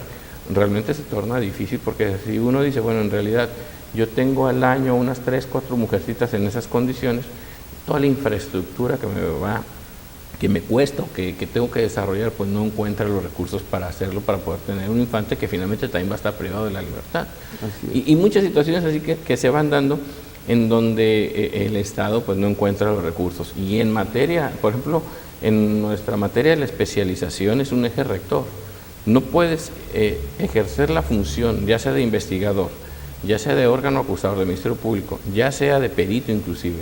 Speaker 2: realmente se torna difícil, porque si uno dice, bueno, en realidad yo tengo al año unas 3, 4 mujercitas en esas condiciones, toda la infraestructura que me cuesta o que tengo que desarrollar, pues no encuentra los recursos para hacerlo, para poder tener un infante que finalmente también va a estar privado de la libertad. Y muchas situaciones así que se van dando en donde el Estado pues no encuentra los recursos. Y en materia, por ejemplo, en nuestra materia de la especialización es un eje rector. No puedes ejercer la función, ya sea de investigador, ya sea de órgano acusador, de Ministerio Público, ya sea de perito inclusive,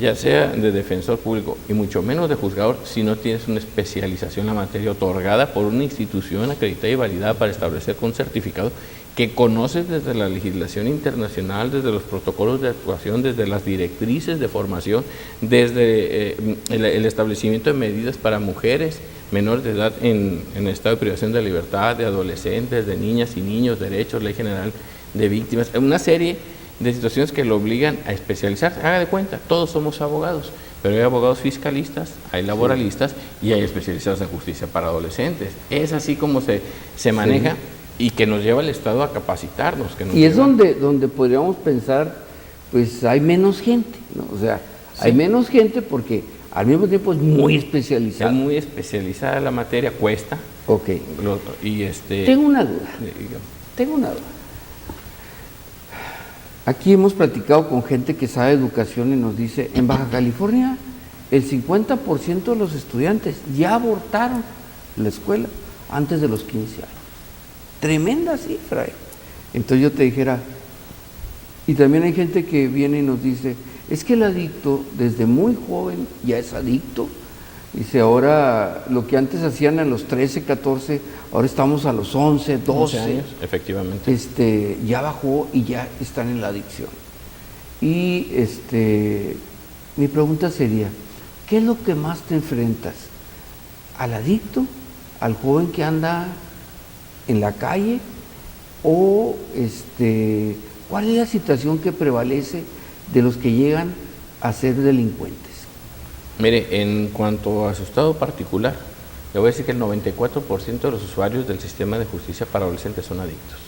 Speaker 2: ya sea de defensor público y mucho menos de juzgador, si no tienes una especialización en la materia otorgada por una institución acreditada y validada para establecer con certificado, que conoces desde la legislación internacional, desde los protocolos de actuación, desde las directrices de formación, desde el establecimiento de medidas para mujeres menores de edad en estado de privación de libertad, de adolescentes, de niñas y niños, derechos, ley general de víctimas, una serie de situaciones que lo obligan a especializarse. Haga de cuenta, todos somos abogados, pero hay abogados fiscalistas, hay laboralistas y hay especializados en justicia para adolescentes. Es así como se maneja y que nos lleva el Estado a capacitarnos.
Speaker 1: Y es donde podríamos pensar, pues hay menos gente, ¿no? O sea, hay menos gente porque al mismo tiempo es muy especializada.
Speaker 2: Es muy especializada la materia, cuesta.
Speaker 1: Ok.
Speaker 2: Y
Speaker 1: Tengo una duda. Aquí hemos platicado con gente que sabe educación y nos dice, en Baja California el 50% de los estudiantes ya abortaron la escuela antes de los 15 años. Tremenda cifra. Entonces yo te dijera, y también hay gente que viene y nos dice, es que el adicto desde muy joven ya es adicto. Dice, ahora lo que antes hacían a los 13, 14, ahora estamos a los 11, 12
Speaker 2: años. Efectivamente.
Speaker 1: Ya bajó y ya están en la adicción. Y mi pregunta sería, ¿qué es lo que más te enfrentas? ¿Al adicto? ¿Al joven que anda en la calle? ¿O cuál es la situación que prevalece de los que llegan a ser delincuentes?
Speaker 2: Mire, en cuanto a su estado particular, le voy a decir que el 94% de los usuarios del sistema de justicia para adolescentes son adictos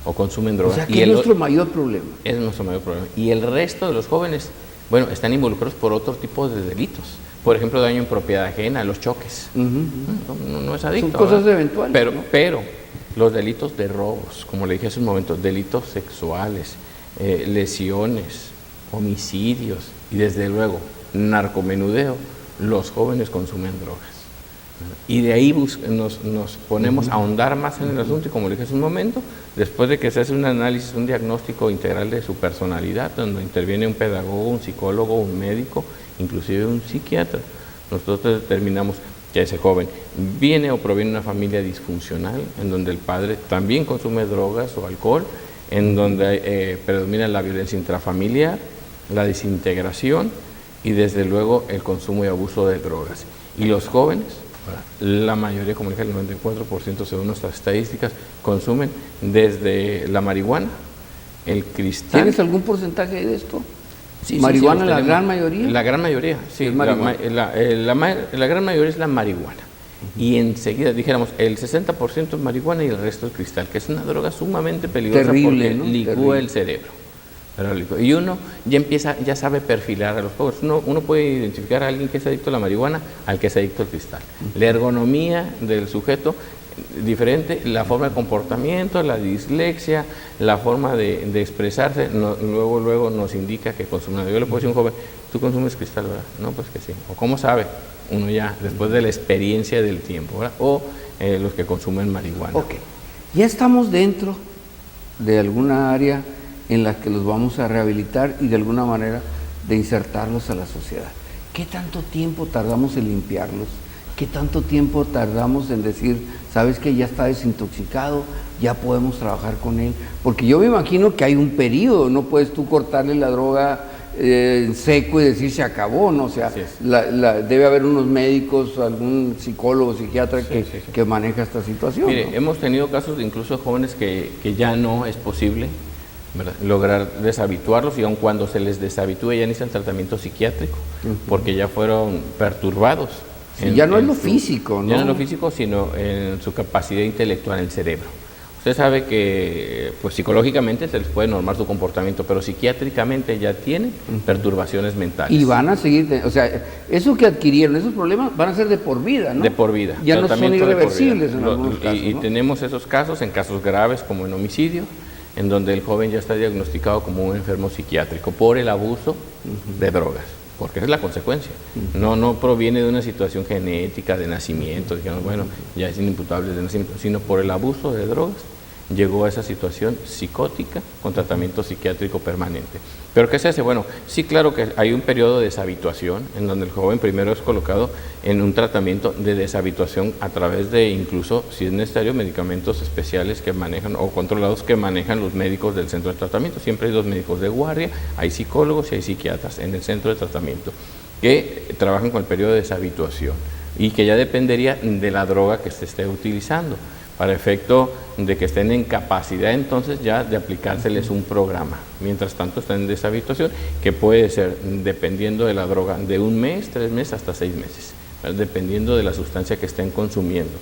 Speaker 2: o consumen drogas.
Speaker 1: O sea, que es nuestro mayor problema.
Speaker 2: Es nuestro mayor problema. Y el resto de los jóvenes, bueno, están involucrados por otro tipo de delitos. Por ejemplo, daño en propiedad ajena, los choques. No es adicto.
Speaker 1: Son cosas eventuales.
Speaker 2: Pero los delitos de robos, como le dije hace un momento, delitos sexuales, lesiones, homicidios y desde luego narcomenudeo, los jóvenes consumen drogas. Y de ahí nos ponemos a ahondar más en el asunto y como le dije hace un momento, después de que se hace un análisis, un diagnóstico integral de su personalidad, donde interviene un pedagogo, un psicólogo, un médico, inclusive un psiquiatra, nosotros determinamos que ese joven viene o proviene de una familia disfuncional, en donde el padre también consume drogas o alcohol, en donde predomina la violencia intrafamiliar, la desintegración y desde luego el consumo y abuso de drogas. Y los jóvenes, la mayoría, como dije, el 94% según nuestras estadísticas, consumen desde la marihuana, el cristal.
Speaker 1: ¿Tienes algún porcentaje de esto?
Speaker 2: Sí,
Speaker 1: ¿Marihuana
Speaker 2: sí,
Speaker 1: la gran mayoría?
Speaker 2: La gran mayoría, sí. La gran mayoría es la marihuana. Y enseguida, dijéramos, el 60% es marihuana y el resto es cristal, que es una droga sumamente peligrosa.
Speaker 1: Terrible,
Speaker 2: porque
Speaker 1: ¿no?
Speaker 2: licúa
Speaker 1: Terrible.
Speaker 2: el cerebro. Y uno ya sabe perfilar a los jóvenes. Uno puede identificar a alguien que es adicto a la marihuana al que es adicto al cristal. La ergonomía del sujeto diferente, la forma de comportamiento, la dislexia, la forma de expresarse, luego nos indica que consume. Yo le puedo decir a un joven, ¿tú consumes cristal, verdad? No, pues que sí. ¿O cómo sabe? Uno ya, después de la experiencia del tiempo, ¿verdad? O los que consumen marihuana.
Speaker 1: Ok, ya estamos dentro de alguna área en la que los vamos a rehabilitar y de alguna manera de insertarlos a la sociedad. ¿Qué tanto tiempo tardamos en limpiarlos? ¿Qué tanto tiempo tardamos en decir, sabes que ya está desintoxicado, ya podemos trabajar con él? Porque yo me imagino que hay un periodo, no puedes tú cortarle la droga en seco y decir se acabó, ¿no? O sea, debe haber unos médicos, algún psicólogo, psiquiatra que maneja esta situación.
Speaker 2: Mire,
Speaker 1: ¿no?
Speaker 2: hemos tenido casos de incluso jóvenes que ya no es posible, ¿verdad?, lograr deshabituarlos, y aun cuando se les deshabitúe ya necesitan tratamiento psiquiátrico, porque ya fueron perturbados.
Speaker 1: Sí, ya no es lo físico, ¿no?
Speaker 2: Ya no es lo físico, sino en su capacidad intelectual, en el cerebro. Usted sabe que pues psicológicamente se les puede normar su comportamiento, pero psiquiátricamente ya tienen perturbaciones mentales.
Speaker 1: Y van a seguir, o sea, eso que adquirieron, esos problemas van a ser de por vida, ¿no?
Speaker 2: De por vida.
Speaker 1: Ya no son irreversibles en algunos casos,
Speaker 2: y
Speaker 1: ¿no?
Speaker 2: tenemos esos casos, en casos graves como en homicidio, en donde el joven ya está diagnosticado como un enfermo psiquiátrico por el abuso de drogas, porque esa es la consecuencia. No proviene de una situación genética de nacimiento, digamos, bueno, ya es inimputable de nacimiento, sino por el abuso de drogas llegó a esa situación psicótica con tratamiento psiquiátrico permanente. ¿Pero qué se hace? Bueno, sí, claro que hay un periodo de deshabituación en donde el joven primero es colocado en un tratamiento de deshabituación a través de incluso, si es necesario, medicamentos especiales que manejan o controlados que manejan los médicos del centro de tratamiento. Siempre hay 2 médicos de guardia, hay psicólogos y hay psiquiatras en el centro de tratamiento que trabajan con el periodo de deshabituación y que ya dependería de la droga que se esté utilizando, para efecto de que estén en capacidad entonces ya de aplicárseles un programa. Mientras tanto están en deshabituación, que puede ser, dependiendo de la droga, de 1 mes, 3 meses, hasta 6 meses, ¿verdad?, dependiendo de la sustancia que estén consumiendo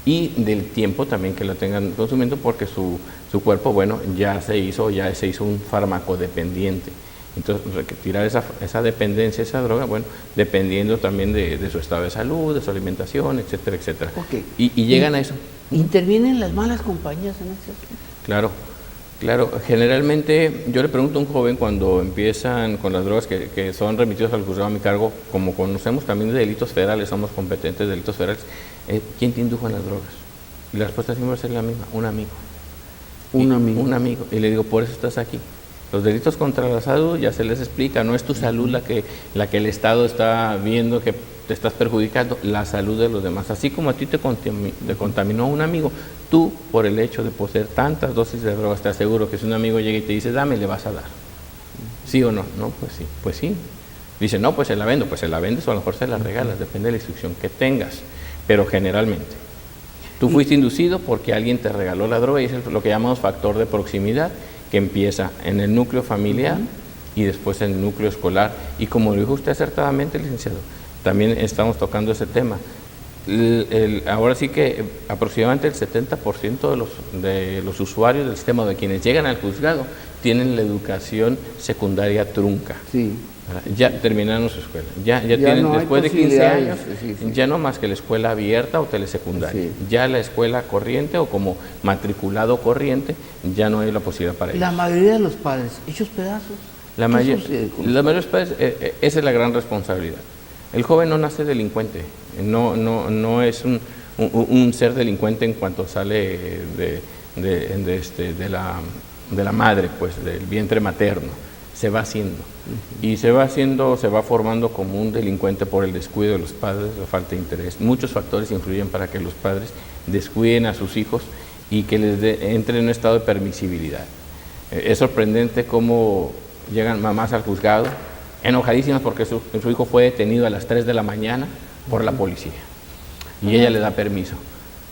Speaker 2: y del tiempo también que la tengan consumiendo, porque su cuerpo, bueno, ya se hizo un fármaco dependiente. Entonces, retirar esa dependencia, esa droga, bueno, dependiendo también de su estado de salud, de su alimentación, etcétera, etcétera.
Speaker 1: Okay.
Speaker 2: Y llegan a eso.
Speaker 1: ¿Intervienen las malas compañías en este asunto?
Speaker 2: Claro. Generalmente yo le pregunto a un joven cuando empiezan con las drogas que son remitidos al juzgado a mi cargo, como conocemos también de delitos federales, somos competentes de delitos federales, ¿quién te indujo en las drogas? Y la respuesta siempre va a ser la misma, un amigo. Un amigo. Y le digo, por eso estás aquí. Los delitos contra la salud ya se les explica, no es tu salud la que el Estado está viendo que te estás perjudicando, la salud de los demás. Así como a ti te contaminó un amigo, tú, por el hecho de poseer tantas dosis de drogas, te aseguro que si un amigo llega y te dice, dame, le vas a dar. ¿Sí o no? No, pues sí. Dice, no, pues se la vendo. Pues se la vendes o a lo mejor se la regalas, depende de la instrucción que tengas. Pero generalmente, tú fuiste inducido porque alguien te regaló la droga, y eso es lo que llamamos factor de proximidad, que empieza en el núcleo familiar y después en el núcleo escolar. Y como lo dijo usted acertadamente, licenciado, también estamos tocando ese tema. Ahora sí que aproximadamente el 70% de los usuarios del sistema, de quienes llegan al juzgado, tienen la educación secundaria trunca.
Speaker 1: Sí.
Speaker 2: Ya terminaron su escuela, ya tienen,
Speaker 1: no
Speaker 2: después de 15 años,
Speaker 1: sí.
Speaker 2: ya no más que la escuela abierta o telesecundaria, ya la escuela corriente o como matriculado corriente, ya no hay la posibilidad para ellos.
Speaker 1: La mayoría de los padres, hechos pedazos.
Speaker 2: La mayoría de los padres, esa es la gran responsabilidad. El joven no nace delincuente, no es un ser delincuente en cuanto sale de la madre, pues del vientre materno. Se va haciendo. Y se va formando como un delincuente por el descuido de los padres, la falta de interés. Muchos factores influyen para que los padres descuiden a sus hijos y que les entre en un estado de permisibilidad. Es sorprendente cómo llegan mamás al juzgado enojadísimas porque su hijo fue detenido a las 3 de la mañana por la policía y ella le da permiso.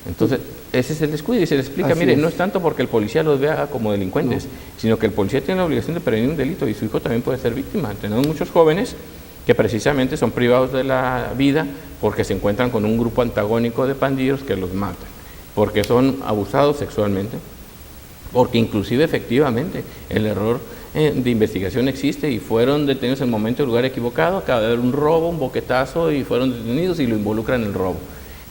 Speaker 2: Entonces, ese es el descuido y se le explica, mire, no es tanto porque el policía los vea como delincuentes, sino que el policía tiene la obligación de prevenir un delito y su hijo también puede ser víctima. Tenemos muchos jóvenes que precisamente son privados de la vida porque se encuentran con un grupo antagónico de pandilleros que los matan, porque son abusados sexualmente, porque inclusive efectivamente el error de investigación existe y fueron detenidos en el momento y lugar equivocado, acaba de haber un robo, un boquetazo y fueron detenidos y lo involucran en el robo.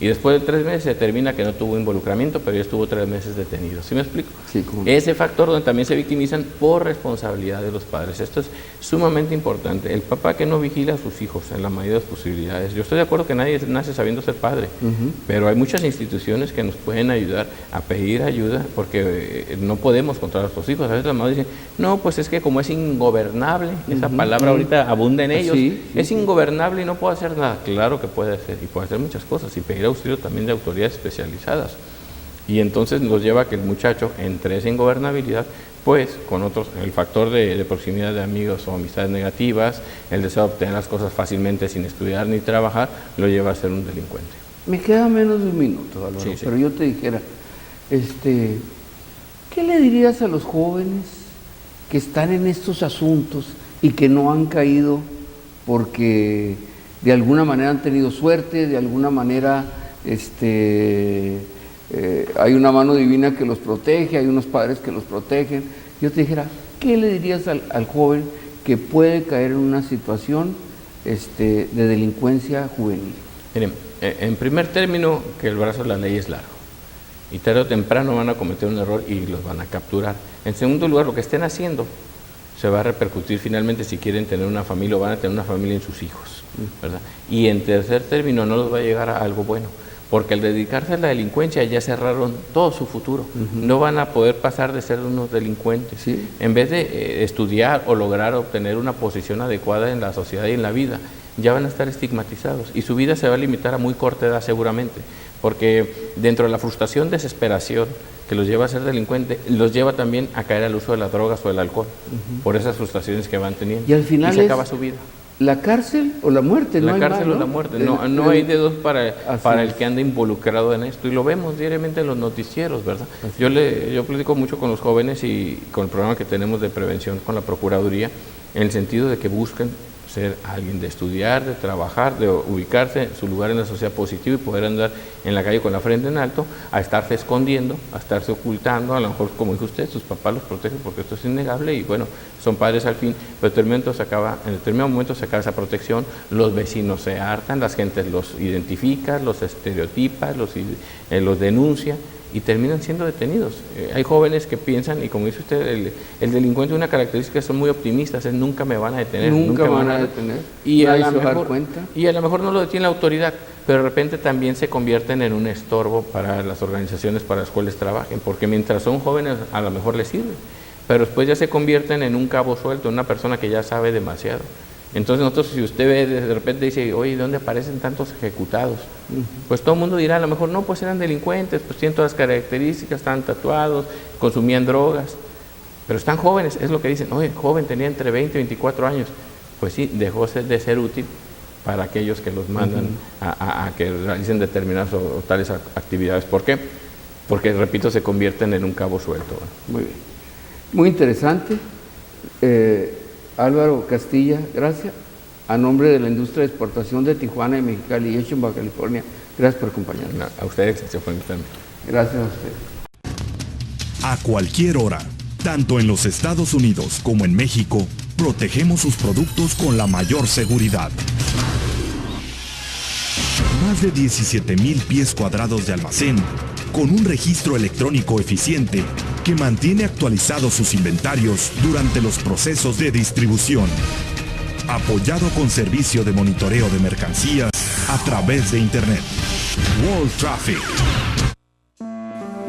Speaker 2: Y después de 3 meses se determina que no tuvo involucramiento, pero ya estuvo 3 meses detenido. ¿Sí me explico?
Speaker 1: Sí, ¿cómo?
Speaker 2: Ese factor donde también se victimizan por responsabilidad de los padres. Esto es sumamente importante. El papá que no vigila a sus hijos en la mayoría de las posibilidades. Yo estoy de acuerdo que nadie nace sabiendo ser padre, pero hay muchas instituciones que nos pueden ayudar a pedir ayuda porque no podemos controlar a nuestros hijos. A veces las madres dicen, no, pues es que como es ingobernable, esa palabra ahorita abunda en ellos, es ingobernable y no puedo hacer nada. Claro que puede hacer, y puede hacer muchas cosas, y pedir auxilio también de autoridades especializadas. Y entonces nos lleva a que el muchacho entre esa ingobernabilidad, pues con otros, el factor de proximidad de amigos o amistades negativas, el deseo de obtener las cosas fácilmente sin estudiar ni trabajar, lo lleva a ser un delincuente.
Speaker 1: Me queda menos de un minuto, Álvaro, pero yo te dijera, ¿qué le dirías a los jóvenes que están en estos asuntos y que no han caído porque de alguna manera han tenido suerte, de alguna manera hay una mano divina que los protege, hay unos padres que los protegen? Yo te dijera, ¿qué le dirías al joven que puede caer en una situación de delincuencia juvenil?
Speaker 2: Miren, en primer término, que el brazo de la ley es largo y tarde o temprano van a cometer un error y los van a capturar. En segundo lugar, lo que estén haciendo se va a repercutir finalmente si quieren tener una familia o van a tener una familia en sus hijos, ¿verdad? Y en tercer término, no los va a llegar a algo bueno, porque al dedicarse a la delincuencia ya cerraron todo su futuro. No van a poder pasar de ser unos delincuentes. En vez de estudiar o lograr obtener una posición adecuada en la sociedad y en la vida, ya van a estar estigmatizados y su vida se va a limitar a muy corta edad seguramente, porque dentro de la frustración, desesperación que los lleva a ser delincuentes, los lleva también a caer al uso de las drogas o del alcohol, por esas frustraciones que van teniendo.
Speaker 1: Y al final
Speaker 2: se acaba su vida.
Speaker 1: ¿La cárcel o la muerte?
Speaker 2: La cárcel o la muerte. No hay de dos para el que anda involucrado en esto. Y lo vemos diariamente en los noticieros, ¿verdad? Yo platico mucho con los jóvenes y con el programa que tenemos de prevención con la Procuraduría, en el sentido de que busquen ser alguien de estudiar, de trabajar, de ubicarse en su lugar en la sociedad positivo y poder andar en la calle con la frente en alto, a estarse escondiendo, a estarse ocultando. A lo mejor, como dijo usted, sus papás los protegen porque esto es innegable y bueno, son padres al fin, pero en determinado momento se acaba esa protección, los vecinos se hartan, las gentes los identifica, los estereotipa, los denuncia y terminan siendo detenidos. Hay jóvenes que piensan, y como dice usted, el delincuente, una característica, son muy optimistas, es nunca me van a detener. Nunca me van a detener. Y a lo mejor no lo detiene la autoridad, pero de repente también se convierten en un estorbo para las organizaciones para las cuales trabajen, porque mientras son jóvenes a lo mejor les sirve, pero después ya se convierten en un cabo suelto, una persona que ya sabe demasiado. Entonces nosotros, si usted ve, de repente dice, oye, ¿dónde aparecen tantos ejecutados? Pues todo el mundo dirá, a lo mejor no, pues eran delincuentes, pues tienen todas las características, están tatuados, consumían drogas, pero están jóvenes, es lo que dicen, oye, joven, tenía entre 20 y 24 años, pues sí, dejó de ser útil para aquellos que los mandan a que realicen determinadas o tales actividades. ¿Por qué? Porque, repito, se convierten en un cabo suelto.
Speaker 1: Muy bien, muy interesante. Álvaro Castilla, gracias. a nombre de la industria de exportación de Tijuana y Mexicali y hecho en Baja California, gracias por acompañarnos.
Speaker 2: No, a ustedes, también.
Speaker 1: Gracias a ustedes.
Speaker 3: A cualquier hora, tanto en los Estados Unidos como en México, protegemos sus productos con la mayor seguridad. Más de 17,000 pies cuadrados de almacén, con un registro electrónico eficiente que mantiene actualizados sus inventarios durante los procesos de distribución. Apoyado con servicio de monitoreo de mercancías a través de Internet. World Traffic.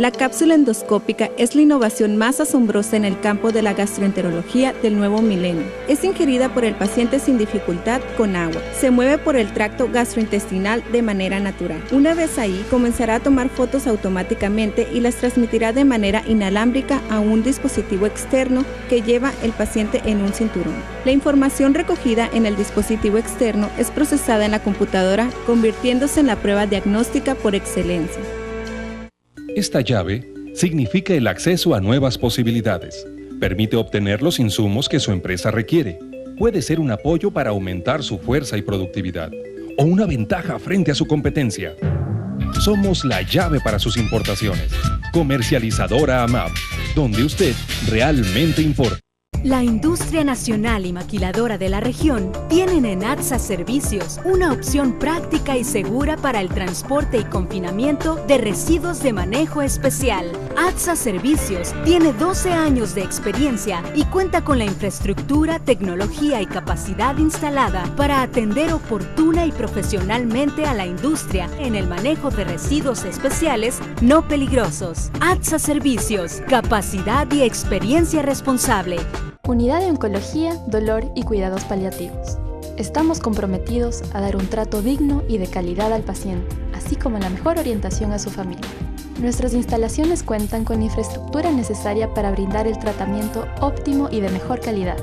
Speaker 4: La cápsula endoscópica es la innovación más asombrosa en el campo de la gastroenterología del nuevo milenio. Es ingerida por el paciente sin dificultad con agua. Se mueve por el tracto gastrointestinal de manera natural. Una vez ahí, comenzará a tomar fotos automáticamente y las transmitirá de manera inalámbrica a un dispositivo externo que lleva el paciente en un cinturón. La información recogida en el dispositivo externo es procesada en la computadora, convirtiéndose en la prueba diagnóstica por excelencia.
Speaker 5: Esta llave significa el acceso a nuevas posibilidades. Permite obtener los insumos que su empresa requiere. Puede ser un apoyo para aumentar su fuerza y productividad, o una ventaja frente a su competencia. Somos la llave para sus importaciones. Comercializadora AMAP, donde usted realmente importa.
Speaker 6: La industria nacional y maquiladora de la región tienen en ATSA Servicios una opción práctica y segura para el transporte y confinamiento de residuos de manejo especial. ATSA Servicios tiene 12 años de experiencia y cuenta con la infraestructura, tecnología y capacidad instalada para atender oportuna y profesionalmente a la industria en el manejo de residuos especiales no peligrosos. ATSA Servicios, capacidad y experiencia responsable.
Speaker 7: Unidad de Oncología, Dolor y Cuidados Paliativos. Estamos comprometidos a dar un trato digno y de calidad al paciente, así como la mejor orientación a su familia. Nuestras instalaciones cuentan con la infraestructura necesaria para brindar el tratamiento óptimo y de mejor calidad.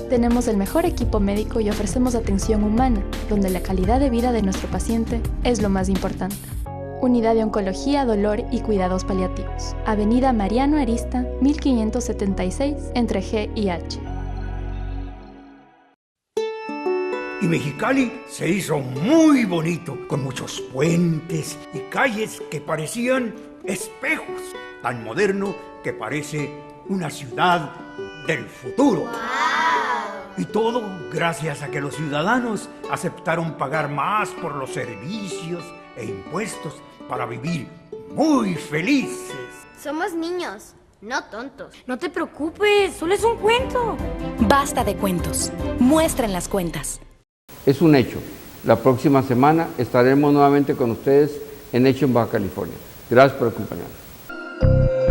Speaker 7: Tenemos el mejor equipo médico y ofrecemos atención humana, donde la calidad de vida de nuestro paciente es lo más importante. Unidad de Oncología, Dolor y Cuidados Paliativos. Avenida Mariano Arista, 1576, entre G y H.
Speaker 8: Y Mexicali se hizo muy bonito, con muchos puentes y calles que parecían espejos, tan moderno que parece una ciudad del futuro. ¡Wow! Y todo gracias a que los ciudadanos aceptaron pagar más por los servicios e impuestos para vivir muy felices.
Speaker 9: Somos niños, no tontos.
Speaker 10: No te preocupes, solo es un cuento.
Speaker 6: Basta de cuentos. Muestren las cuentas.
Speaker 1: Es un hecho. La próxima semana estaremos nuevamente con ustedes en Hecho en Baja California. Gracias por acompañarnos.